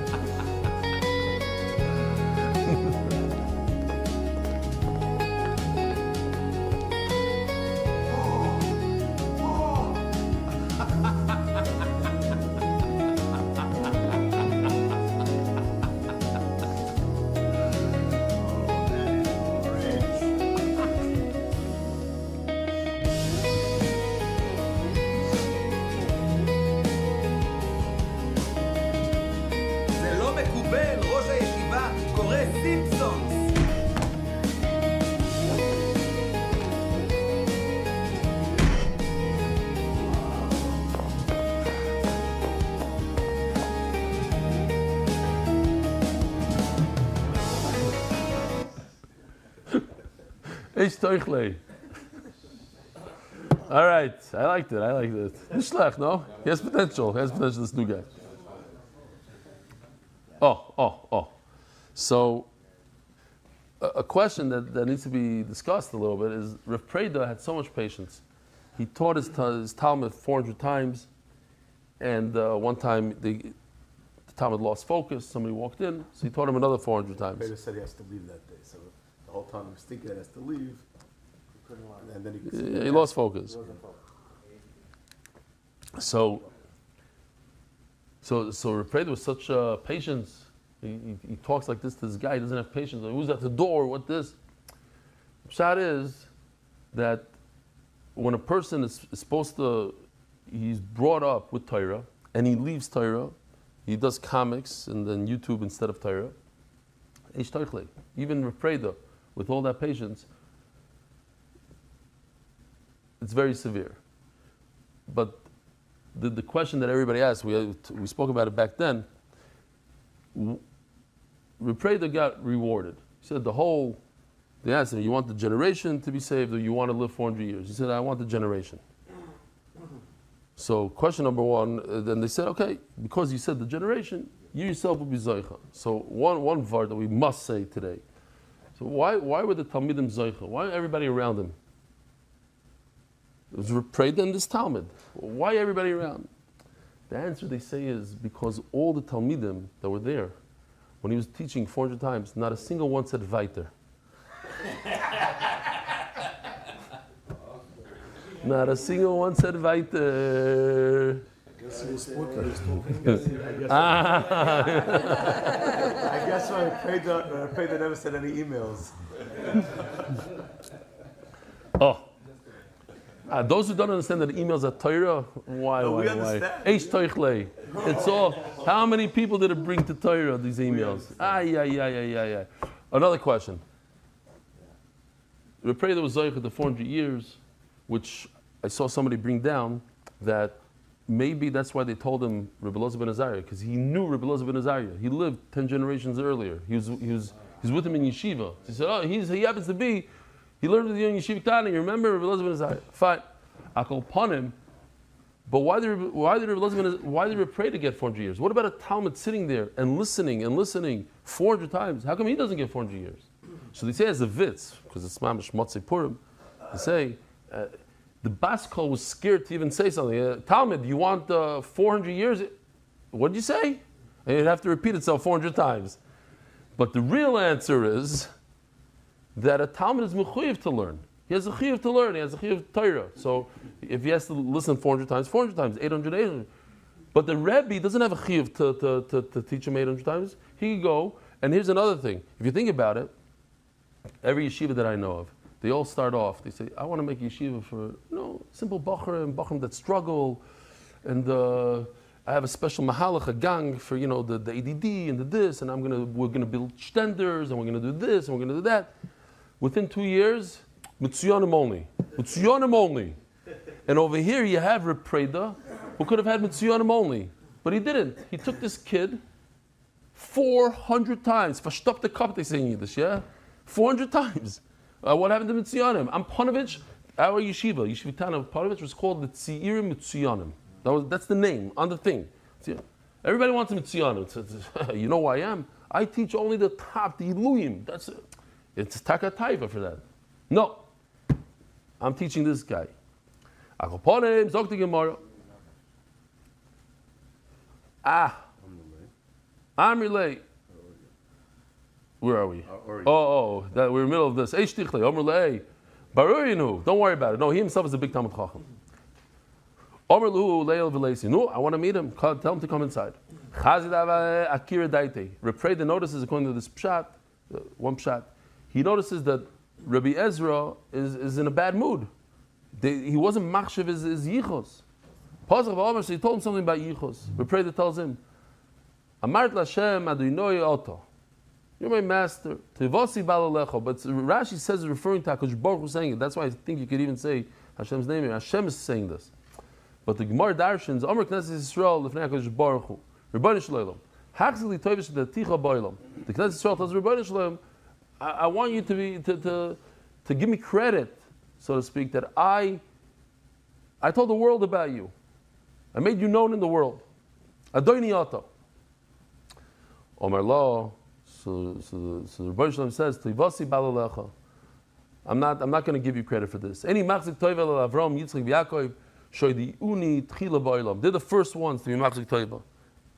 All right, I liked it. Nicht schlecht, no? He has potential, this new guy. So, a question that needs to be discussed a little bit is, Rav Preda had so much patience. He taught his Talmud 400 times, and one time the Talmud lost focus, somebody walked in, so he taught him another 400 times. Preda said he has to leave that day, so the whole time he was thinking he has to leave, and then he lost focus. So Rav Preda was such patience. He talks like this to this guy. He doesn't have patience. Like, who's at the door? What this? Pshat is that when a person is supposed to, he's brought up with Torah, and he leaves Torah, he does comics and then YouTube instead of Torah. Even Rav Preda, with all that patience, it's very severe. But the question that everybody asks, we spoke about it back then. Rav Preda got rewarded. He said they asked him, you want the generation to be saved or you want to live 400 years? He said, I want the generation. So question number one, then they said, okay, because you said the generation, you yourself will be Zoicha. So one vart that we must say today. So why were the Talmidim Zoicha? Why everybody around them? It was Repreda in this Talmud. Why everybody around? The answer they say is because all the Talmidim that were there, when he was teaching 400 times, not a single one said Weiter. Not a single one said Weiter. I guess he was spooky. He was talking. I guess I prayed that never sent any emails. Oh. Those who don't understand that emails are Torah, why? We understand. Eish Toichlei. It's all. How many people did it bring to Torah, these emails? Yeah. Another question. We pray there was Zoich the 400 years, which I saw somebody bring down, that maybe that's why they told him Rebbe Elazar ben Azariah, because he knew Rebbe Elazar ben Azariah. He lived 10 generations earlier. He was with him in yeshiva. He said, he happens to be. He learned with you in Yeshiva Tani. You remember Rebbe Elazar ben Azariah? Fine. I call upon him. But why did Rebbe pray to get 400 years? What about a Talmud sitting there and listening 400 times? How come he doesn't get 400 years? So they say as a vitz, because it's Mamash Motzei Purim, they say the Bas Kol was scared to even say something. Talmud, you want 400 years? What did you say? And you'd have to repeat itself 400 times. But the real answer is that a Talmud is mechuyev to learn. He has a chiyuv to learn. He has a chiyuv Torah. So if he has to listen 400 times, 800. But the Rebbe doesn't have a chiyuv to teach him 800 times. He can go. And here's another thing. If you think about it, every yeshiva that I know of, they all start off. They say, "I want to make yeshiva for simple bacher and bachrim that struggle, and I have a special mahalach, a gang for the ADD and the this, and we're gonna build stenders, and we're gonna do this, and we're gonna do that." Within 2 years, Mitziyanim only. And over here you have Reb Preda, who could have had Mitziyanim only, but he didn't. He took this kid 400 times. Verstoppt the cup, they say in Yiddish, yeah? 400 times. What happened to Mitziyanim? Panovich, our Yeshiva Tana Panovich was called the Tzeirim Mitziyanim. That's the name on the thing. Everybody wants a Mitziyanim. You know who I am? I teach only the top, the Iluyim. That's it. It's Taka Taiva for that. No. I'm teaching this guy. Akoponim, Zok the Gemara. Amrilei. Where are we? We're in the middle of this. Eish Tichlei, Amrilei. Barurinu. Don't worry about it. No, he himself is a big Talmud Chacham. Amrlu Leil V'Leisi. No, I want to meet him. Tell him to come inside. Chazid Akira Daite. Repreda notices, according to this pshat, one pshat, he notices that Rabbi Ezra is in a bad mood. He wasn't machshav his yichos. Pasach v'omer, so he told him something about yichos. Repreda tells him, Amart Lashem Adonai Oto. You're my master. Tivasi Balalecho. But Rashi says, referring to HaKadosh Baruch Hu saying it. That's why I think you could even say Hashem's name here. Hashem is saying this. But the Gemara Darshans, Omer Knesset Yisrael Lefnei HaKadosh Baruch Hu. Rebbeinu Shleilam. Hachzili Toivish Ticha Boilam. The Knesset Yisrael tells Rebbeinu Shleilam, I want you to give me credit, so to speak, that I told the world about you. I made you known in the world. Adoni Oto. Omar Lo. So the Rebbeinu Shalom says, Tivasi Balalecha. I'm not going to give you credit for this. Any machzik toivel Avram Yitzchak Yaakov shoydi uni tchila ba'olam. They're the first ones to be machzik toivel.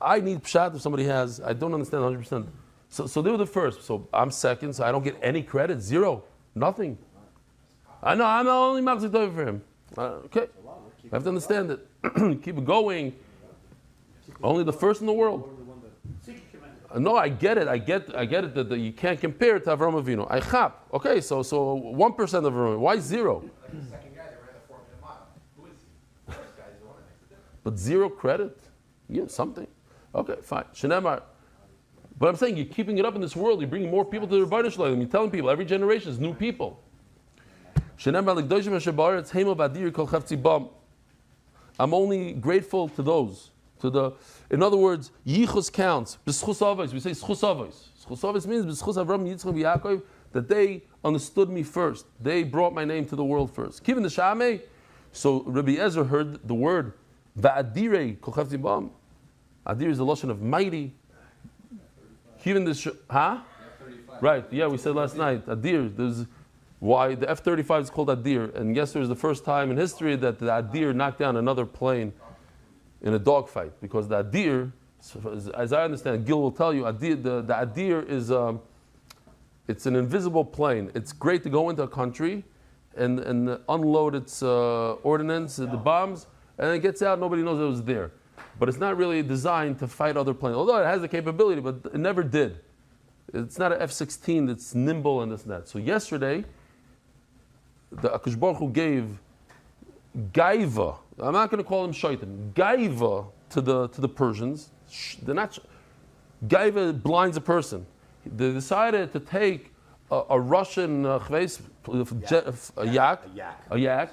I need pshat if somebody has. I don't understand 100%. So they were the first. So I'm second. So I don't get any credit. Zero. Nothing. I know. I'm the only machzik toivel for him. Okay. I have to understand it. Keep it going. Only the first in the world. No, I get it. I get it that you can't compare it to Avraham Avinu. I chap. Okay, so 1% of Avraham. Why zero? The second guy that ran the 4-minute mile. Who is he? The first guy is the one that makes the difference. But zero credit? Yeah, something. Okay, fine. Shenemar. But I'm saying you're keeping it up in this world. You're bringing more people to the Rebbeinu Shalom. You're telling people every generation is new people. Shenemar l'gdoshim hashabar it's hemo v'adir kol chavtzi bam. I'm only grateful to those. In other words, yichus counts. B'schus avos. We say schus avos. Schus avos means b'schus Avram, Yitzchak, Yaakov, that they understood me first. They brought my name to the world first. Kivin the Shamei. So Rabbi Ezra heard the word Va'adirei kol chafetzi bam. Adir is the lotion of mighty. Even this, huh? Right, yeah, we said last night, Adir, there's why the F-35 is called Adir, and yesterday was the first time in history that the Adir knocked down another plane in a dogfight, because the Adir, as I understand, Gil will tell you, Adir, the Adir is, it's an invisible plane. It's great to go into a country and unload its ordnance, the bombs, and it gets out, nobody knows it was there. But it's not really designed to fight other planes, although it has the capability, but it never did. It's not an F-16 that's nimble and this and that. So yesterday, the Akash Baruch Hu gave gaiva. I'm not going to call them shaitan. Gaiva to the Persians. They're not. Gaiva blinds a person. They decided to take a Russian a yak,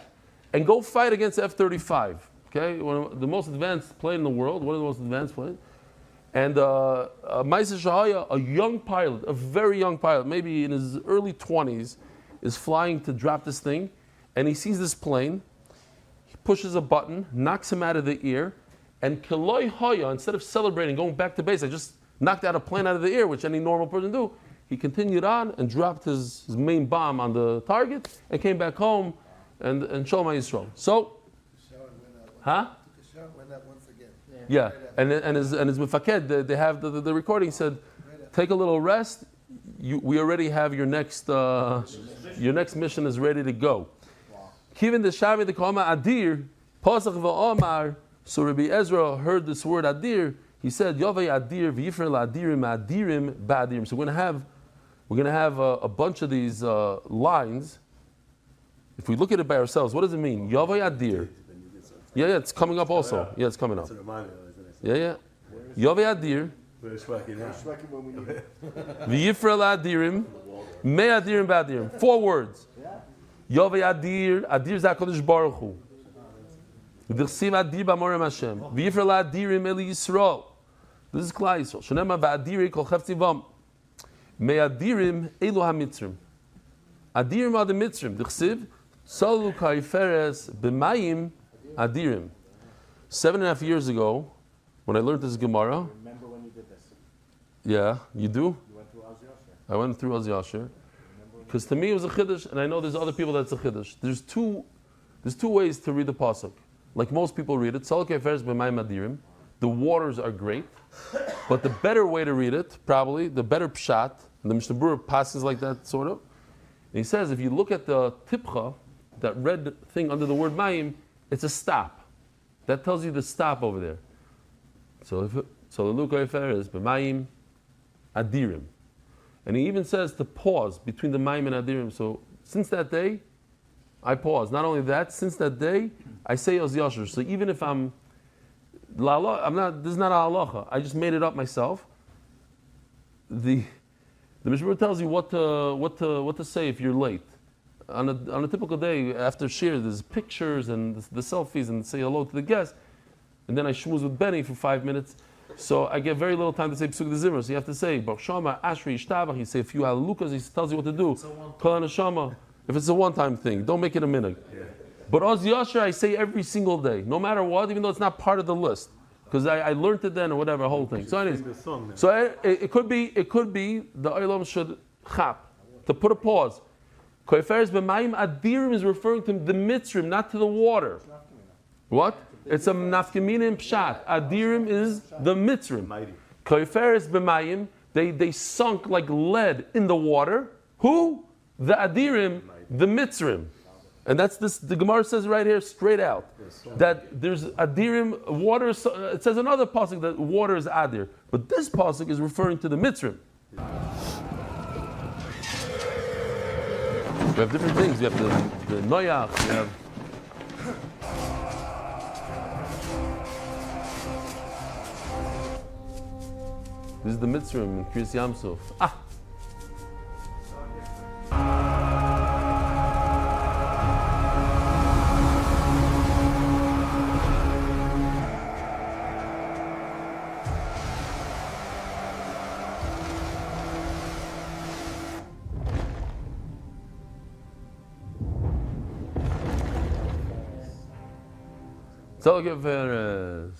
and go fight against F-35. Okay, one of the most advanced plane in the world, one of the most advanced planes. And Maisa Shahaya, a young pilot, a very young pilot, maybe in his early 20s, is flying to drop this thing, and he sees this plane. He pushes a button, knocks him out of the air, and Kiloi Hoya, instead of celebrating, going back to base, I just knocked out a plane out of the air, which any normal person do. He continued on and dropped his main bomb on the target and came back home and Shalom Yisrael. So, huh? Yeah, and his mefaked, they have the recording said, take a little rest. We already have your next mission is ready to go. Kivin the Shavi the Kama Adir Pasach v'Omar. So Rabbi Ezra heard this word Adir. He said Yovei Adir v'Yifrel Adirim Adirim Ba'adirim. So we're gonna have a bunch of these lines. If we look at it by ourselves, what does it mean? Yovei Adir. Yeah, it's coming up also. Yeah, it's coming up. Yeah. Yovei Adir. V'Yifrel Adirim. Me Adirim Ba'adirim. 4 words. Yovei Adir. Adir is HaKadosh Baruch Hu. V'Chsiv Adir b'Amorem Hashem. V'Yifrel Adirim Eli Yisrael. This is Klal Yisrael. Shenema v'Adiri kol cheftivam. Me Adirim Elu HaMitzrim. Adirim are the Mitzrim. V'Chsiv Salu Kaiferes b'Mayim Adirim. 7.5 years ago, when I learned this Gemara. Remember when you did this? Yeah, you do? You went through Az Yasher. I went through Az Yasher. Because to me it was a chiddush, and I know there's other people that's a chiddush. There's two ways to read the pasuk. Like most people read it, Salkei Feres b'mayim adirim. The waters are great, but the better way to read it, probably the better pshat, and the Mishnah Berurah passes like that sort of. And he says if you look at the tipcha, that red thing under the word mayim, it's a stop. That tells you the stop over there. So the Salkei Feres b'mayim adirim. And he even says to pause between the Mayim and Adirim. So since that day, I pause. Not only that, since that day, I say Oz Yasher. So even if this is not a halacha. I just made it up myself. The Mishnah Berurah tells you what to say if you're late. On a typical day after shir, there's pictures and the selfies and say hello to the guests, and then I shmooze with Benny for 5 minutes. So I get very little time to say Pesuk de Zimmer. So you have to say Baruch Shama, Ashri, Ishtabach. You say a few halalukas. He tells you what to do. Kol Neshama. If it's a one-time thing, don't make it a minhag. Yeah. But Oz Yasher I say every single day, no matter what, even though it's not part of the list, because I learned it then or whatever, whole thing. So anyways, it could be the Olam should chap to put a pause. Koiferes b'mayim adirim is referring to the mitzrim, not to the water. What? It's a nafkamina pshat. Adirim is the mitzrim. Koiferes b'mayim, they sunk like lead in the water. Who? The adirim, the mitzrim. And that's this. The Gemara says right here, straight out, that there's adirim, water. It says another pasuk that water is adir, but this pasuk is referring to the mitzrim. We have different things. We have the noyach. We have. This is the mitzrim in Kriyas Yamsuf. Tzolgeferes.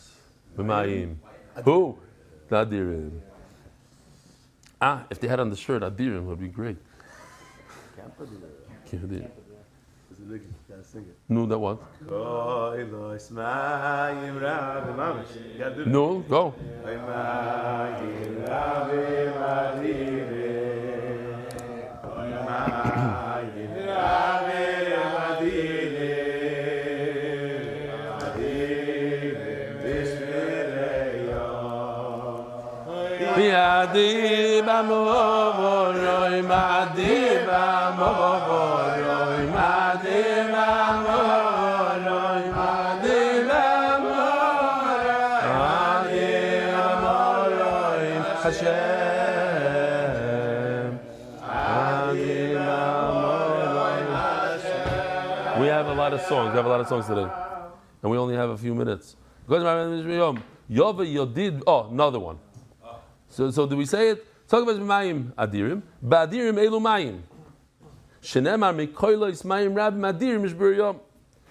B'mayim. Who? The Adirim. If they had on the shirt Adirim, would be great. Can't put it there. Can't do it. There's a lick, you gotta sing it. No, that what? Koi lo ismayim rabim amish. You gotta do that. No, go. Koi mayim rabim adire. Koi mayim rabim adire. Adire bishmireyom. Yadi b'amovoroi, madi b'amovoroi, madi b'amovoroi, madi b'amovoroi, madi b'amovoroi, Hashem, madi b'amovoroi, Hashem. We have a lot of songs. We have a lot of songs today, and we only have a few minutes. Yova Yodid. Oh, another one. So do we say it? Talk about Mayim Adirim. Ba'adirim elu Mayim. Shenemar mekoylos Mayim Rab Adirim Mishburiyom.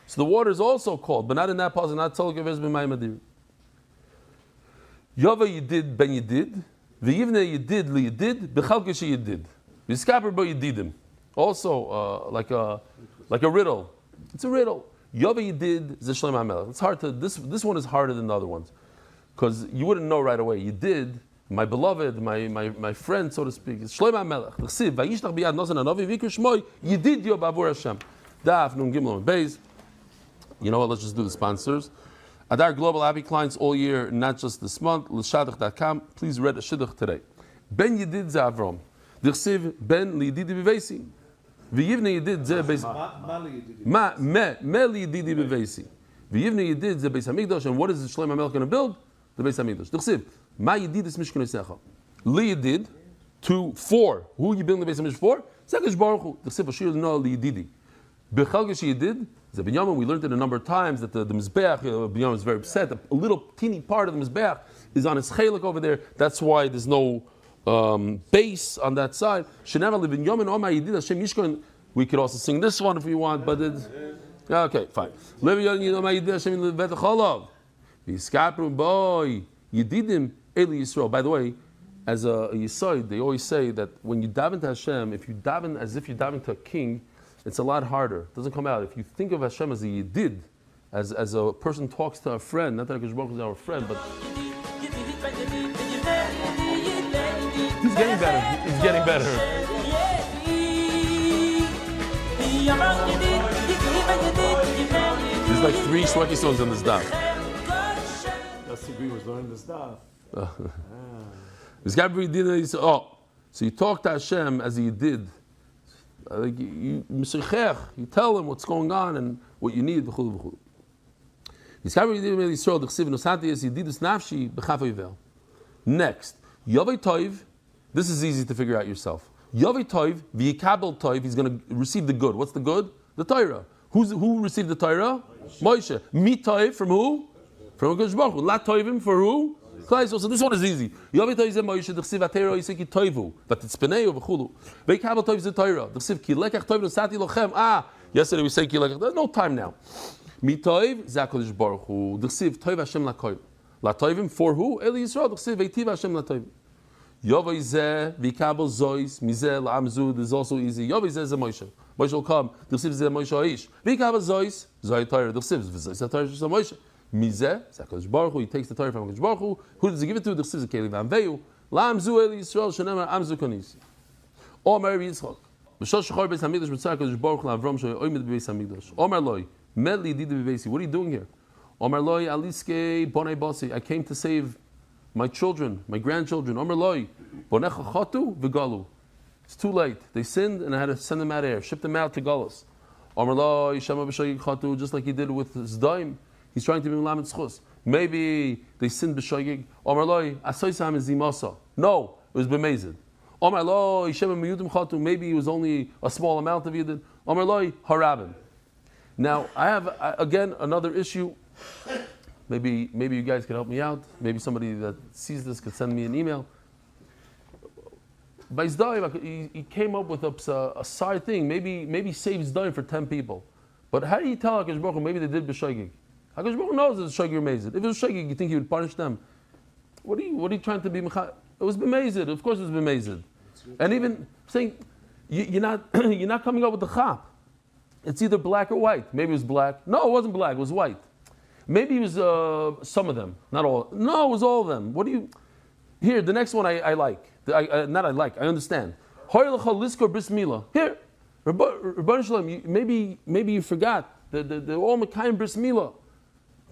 So the water is also called, but not in that passage. Not talk about Mayim Adirim. Yova Yedid Ben Yedid. V'yivne Yedid Li Yedid. B'chalkesh Yedid. V'skaper Bo Yedidim. Also like a riddle. It's a riddle. Yova Yedid Zeshlem HaMelech. It's hard to. This one is harder than the other ones because you wouldn't know right away. Yedid. My beloved, my friend, so to speak, is Shlomo HaMelech. L'chsiv, vayishlach biyad nosan hanovi v'ikru shmoi yedidyo b'avur Hashem. Daf Nun Gimel and Beis. You know what? Let's just do the sponsors. Adar Global Happy Clients all year, not just this month. L'shadach.com. Please read a shidduch today. Ben Yedid ze Avram. L'chsiv ben liyedidi b'veisi. V'yivne Yedid ze beis. Ma li yedidi b'veisi. V'yivne Yedid ze beis hamikdash. And what is Shlomo HaMelech going to build? The beis hamikdash. L'chsiv. Ma Yedid is Mishkan Yisecha. Li Yedid to 4. Who you building the base of Mishkan for? Zekash Baruch Hu. The Sif Ashir no Li Yedidi. Bechalgesh Yedid. The Binyamin, we learned it a number of times that the Mizbeach, Binyamin is very upset. A little teeny part of the Mizbeach is on his chelik over there. That's why there's no base on that side. Shenema Li Binyamin O Ma Yedid Hashem Yishkan. We could also sing this one if we want, but it's okay. Fine. Li Binyamin O Ma Yedid Hashem Levet Cholav. V'Iskapru Boy Yedidim. Eli Yisrael. By the way, as a Yisoid, they always say that when you daven to Hashem, if you daven as if you daven to a king, it's a lot harder. It doesn't come out. If you think of Hashem as a Yedid, as a person talks to a friend, not that Hakadosh Baruch Hu is our friend, but he's getting better. He's getting better. There's like 3 Shweki songs on this daf. That's the was learning the stuff. So you talk to Hashem as you did. Like you tell him what's going on and what you need. Next, Yovei Toiv. This is easy to figure out yourself. Yovei Toiv, v'yikabel Toiv. He's going to receive the good. What's the good? The Torah. Who received the Torah? Moshe. Mi Toiv from who? From Hakadosh Baruch Hu. La Toivim for who? So this one is easy. Yovei Toiv zeh Moshe. D'chsiv atera yiseki toivu. V'titzpeneu v'chulu. V'yikabel Toiv zeh Torah. D'chsiv ki lekach Toiv nosati lochem. Yesterday we say ki lekach. There's no time now. Mi Toiv zeh Hakadosh Baruch Hu. D'chsiv Toiv Hashem la Toivim. La Toivim for who? Eli Yisrael. D'chsiv veitiv Hashem la Toivim. Yovei zeh v'yikabel zois mizeh la'amzu. This is also easy. Yovei zeh zeh Moshe. Moshe will come. D'chsiv zeh Moshe haish. V'yikabel zois zoy Torah. D'chsiv zois Torah zeh Moshe. Mizeh, Hakadosh Baruch Hu, he takes the Torah from Hakadosh Baruch Hu. Who does he give it to? The Chsiv Keli V'Amveu. La'amzu Eli Yisrael shenemar amzu konisi. Omer Yitzchak. B'shol shachor beis hamikdash b'tzar Hakadosh Baruch Hu la'Avram shoy oimed beis hamikdash. Omer loy meli didi b'beisi. What are you doing here? Omer loy aliske bonei basi. I came to save my children, my grandchildren. Omer loy bonecha chatu v'galu. It's too late. They sinned, and I had to send them out of here, ship them out to Galus. Omer loy shema b'shoyig chatu, just like he did with Zdaim. He's trying to be Melamed Schus. Maybe they sinned b'shoigig. Omar loy asoysam zimasa. No, it was b'mezid. Omar loy yishem miyudim chatu. Maybe it was only a small amount of yidin. Omar loy harabim. Now I have again another issue. Maybe you guys can help me out. Maybe somebody that sees this could send me an email. By Zdaim, he came up with a side thing. Maybe save Zdaim for 10 people. But how do you tell Hakadosh Baruch Hu maybe they did b'shoigig? HaKadosh Baruch Hu knows it's shogig or mazid. If it was shogig, you think he would punish them? What are you trying to be mechal? It was b'mazid. Of course it was b'mazid. And even saying, you're not coming up with the chap. It's either black or white. Maybe it was black. No, it wasn't black. It was white. Maybe it was some of them, not all. No, it was all of them. What do you... Here, the next one I like. I understand. Here, Rabban Shalom, maybe you forgot. They're all Mekayim Bris Milah.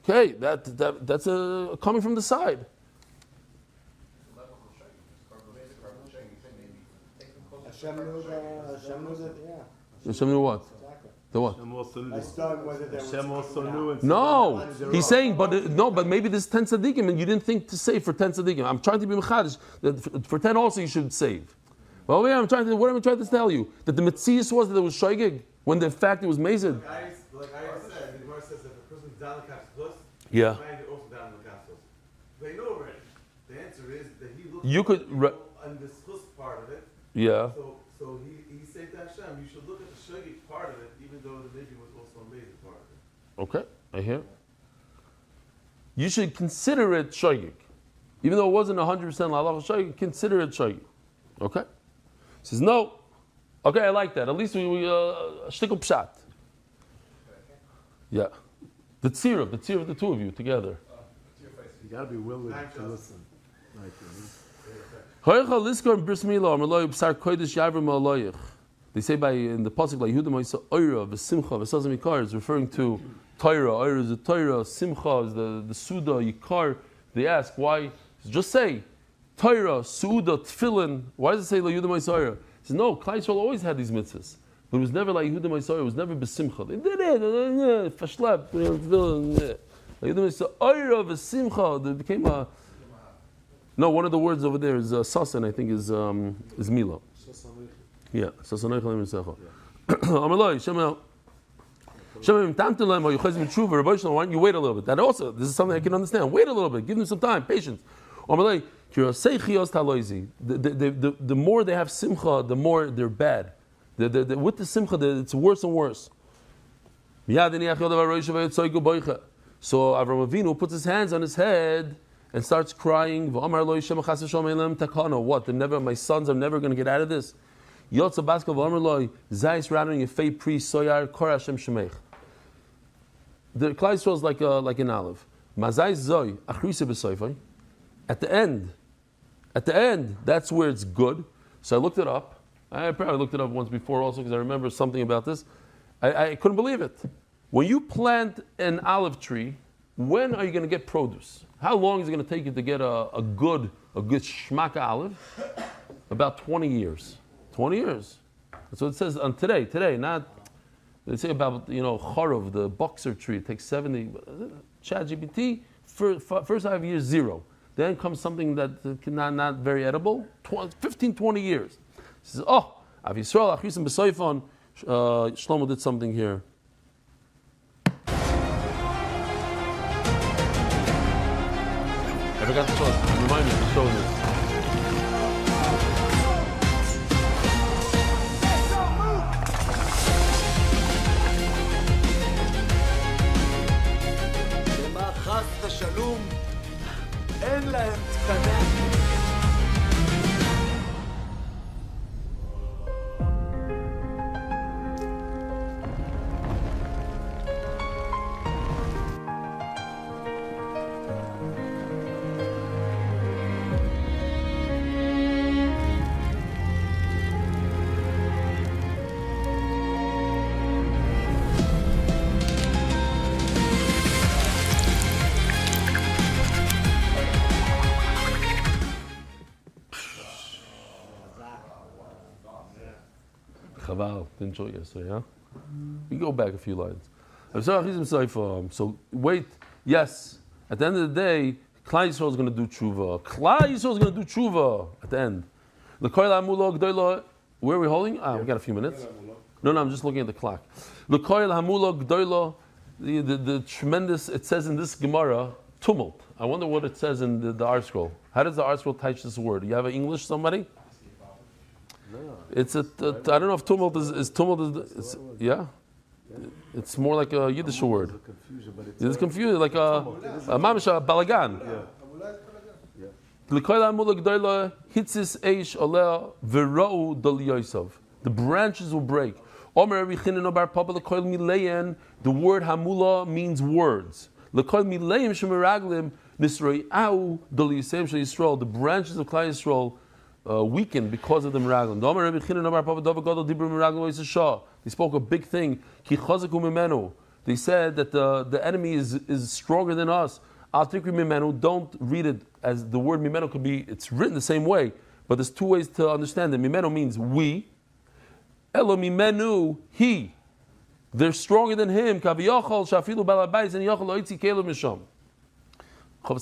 Okay, that's coming from the side. Hashem knew that, yeah. Hashem knew what? Exactly. The what? Hashem also knew. No, he's saying, but maybe this 10 tzaddikim, and you didn't think to save for 10 tzaddikim. I'm trying to be mechadish that for 10 also you should save. Well, yeah, what am I trying to tell you? That the mitzias was that it was shoygig when the fact it was mazid. Like I said, the Gemara says that if a person's down the kap's plus, yeah. they're also down the kap's plus. They know already. The answer is that he looked You could on this chus part of it. Yeah. So he said to Hashem, you should look at the shogig part of it, even though the maybe was also a mazid part of it. Okay, I hear. You should consider it shoygig. Even though it wasn't 100% la'alach shoygig, consider it shoygig. Okay? He says, no. Okay, I like that. At least we shtickle pshat. Yeah. The tzir of the two of you together. You gotta be willing to listen. They say in the pasuk like Yehuda Ma'isa Oira v'Simcha v'Sazim Yikar is referring to Torah. Oira is the Torah. Simcha is the Suda Yikar. They ask why. Just say Torah, Suda, Tefillin. Why does it say like Yehuda Ma'isa Oira? He says no. Klal Yisrael always had these mitzvahs, but it was never like Yehuda Ma'isa Oira. It was never b'Simcha. They did it. Fashlep. Yehuda Ma'isa Oira v'Simcha. They became a. No, one of the words over there is sasan. I think is mila. Yeah, sasan. Amalai, Shemel. Shemel, tamtelem, or yuchazim tshuva. Rabbi Shalom, why don't you wait a little bit? That also, this is something I can understand. Wait a little bit. Give them some time, patience. Amalai, the more they have simcha, the more they're bad. With the simcha, it's worse and worse. So Avraham Avinu puts his hands on his head and starts crying. What? My sons are never going to get out of this. Yotza Baskal v'Amar Zayis Radon Yefei Pri Soyar Kor Hashem Shemech. The Klal Yisrael is like an olive. Mazayis Zoy Achrise B'Soifai. At the end, that's where it's good. So I looked it up. I probably looked it up once before also because I remember something about this. I couldn't believe it. When you plant an olive tree, when are you going to get produce? How long is it going to take you to get a good shmaka olive? About 20 years. 20 years. That's what it says on today, not, they say about, charov, the boxer tree, it takes 70, ChatGPT, first 5 years, 0. Then comes something that not very edible, 15, 20 years. He says, Av Yisrael, Achisim B'Soifon, Shlomo did something here. I forgot to show it. Remind me to show this. חס ושלום, אין להם תקנה. Didn't show it yesterday, huh? We go back a few lines. So wait, yes. At the end of the day, Klal Yisrael is going to do tshuva. Klal Yisrael is going to do tshuva at the end. Where are we holding? We got a few minutes. No, I'm just looking at the clock. The tremendous, it says in this Gemara, tumult. I wonder what it says in the art scroll. How does the art scroll touch this word? You have an English, somebody? No. It's I don't know if tumult is tumult. Yeah. It's more like a Yiddish word. Confusion, but It's confused, like a mamish balagan. The branches will break. The word hamula means words. The branches of Klal Yisrael weakened because of the meraglim. They spoke a big thing. They said that the enemy is stronger than us. Don't read it as the word mimenu could be, it's written the same way, but there's two ways to understand it. Mimenu means we. Elo mimenu, he. They're stronger than him. Chofetz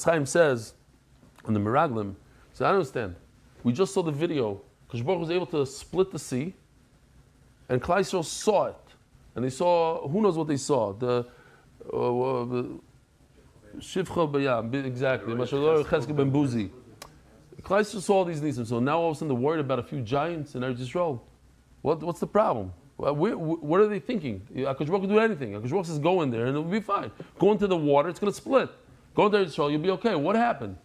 Chaim says on the meraglim, so I don't understand. We just saw the video. Because Baruch was able to split the sea, and Klal Yisrael saw it. And they saw, who knows what they saw? The Shivcha Bayam, exactly. Mashallah Chesed Ben Buzi. Klal Yisrael saw all these nisim. So now all of a sudden they're worried about a few giants in Eretz Yisrael. What's the problem? What are they thinking? Akash Baruch can do anything. Akash Baruch says go in there and it'll be fine. Go into the water, it's going to split. Go into Eretz Yisrael, you'll be okay. What happened?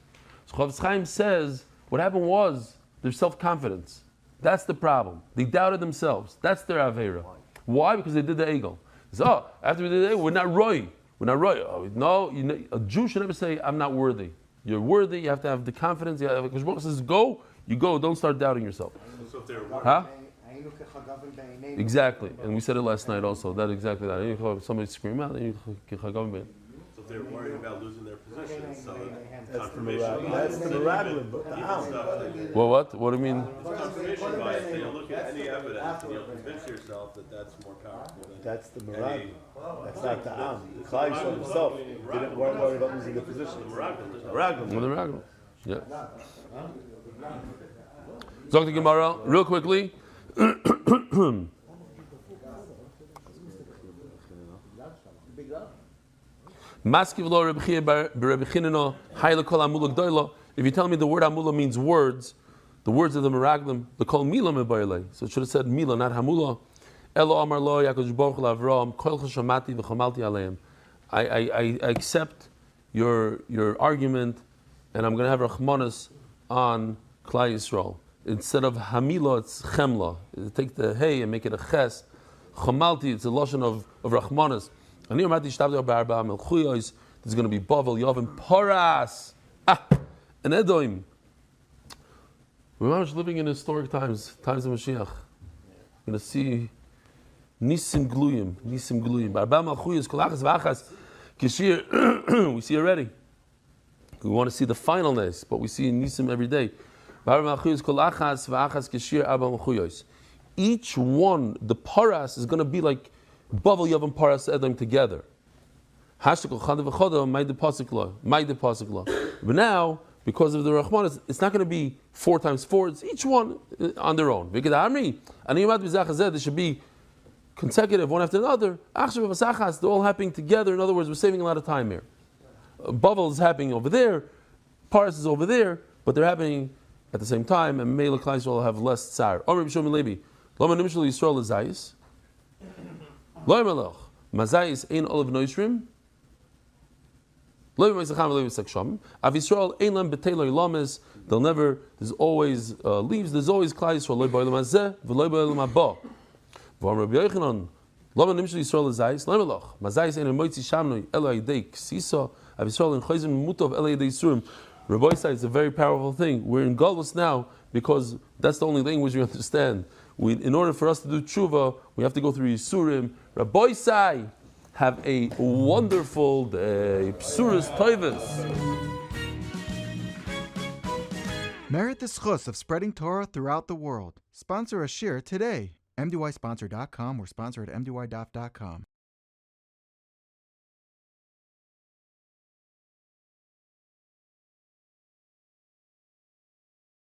So Chofetz Chaim says what happened was their self-confidence. That's the problem. They doubted themselves. That's their Aveira. Why? Because they did the Egel. So, after we did the Egel, we're not Roy. We're not Roy. No, a Jew should never say, I'm not worthy. You're worthy. You have to have the confidence. Because Baruch says, go, you go. Don't start doubting yourself. Huh? Exactly. And we said it last night also. That exactly that. Somebody scream out. So if they're worried about losing their position, so that's the meraglim, but the am. Well, what? What do you mean? It's confirmation bias. They don't look at any evidence and you'll convince yourself that that's more powerful than that's the meraglim. That's not the am. Klal Yisrael himself didn't worry about losing their position. the meraglim. The meraglim. Yeah. Talk to Gemara real quickly. If you tell me the word amula means words, the words of the meraglim, the kol mila mebayalei. So it should have said mila, not hamula. Elo amar lo yakosh baruch lavram kol chashamati v'chamalti aleim. I accept your argument, and I'm going to have rachmanis on Klal Yisrael. Instead of hamila, it's chemla. Take the hey and make it a ches. Chamalti, it's a lotion of rachmanis. There's going to be Bavel, Yavim, Paras, and Edom. We're living in historic times of Mashiach. We're going to see Nisim Gluyim. We see already. We want to see the finalness, but we see Nisim every day. Each one, the Paras is going to be like Bavel Yavam Paras Edom together. But now, because of the Rahman, it's not going to be 4 times 4, it's each one on their own. They should be consecutive, one after another. They're all happening together. In other words, we're saving a lot of time here. Bavel is happening over there, Paras is over there, but they're happening at the same time, and Mela Klal Yisrael will have less tsar. Lo melech, mazayis ein olav noishrim. Lo yisacham lo yisaksham. Av Yisrael ein lam beteloi lames. They'll never. There's always leaves. There's always Klal Yisrael. Lo b'olam hazeh v'lo b'olam haba. V'am Rabbi Yochanan. Lo nimshel Yisrael zayis. Lo melech, mazayis ein moitzi shamnoi elo yidei ksisa. Av Yisrael ein chayzim mutov elo yidei surim. Rabbi says it's a very powerful thing. We're in Galus now because that's the only language we understand. In order for us to do tshuva, we have to go through Yisurim. Rabbi Sai, have a wonderful day. Psuras Toivus. Merit the schus of spreading Torah throughout the world. Sponsor a shir today. MDYsponsor.com or sponsor at MDYDaf.com.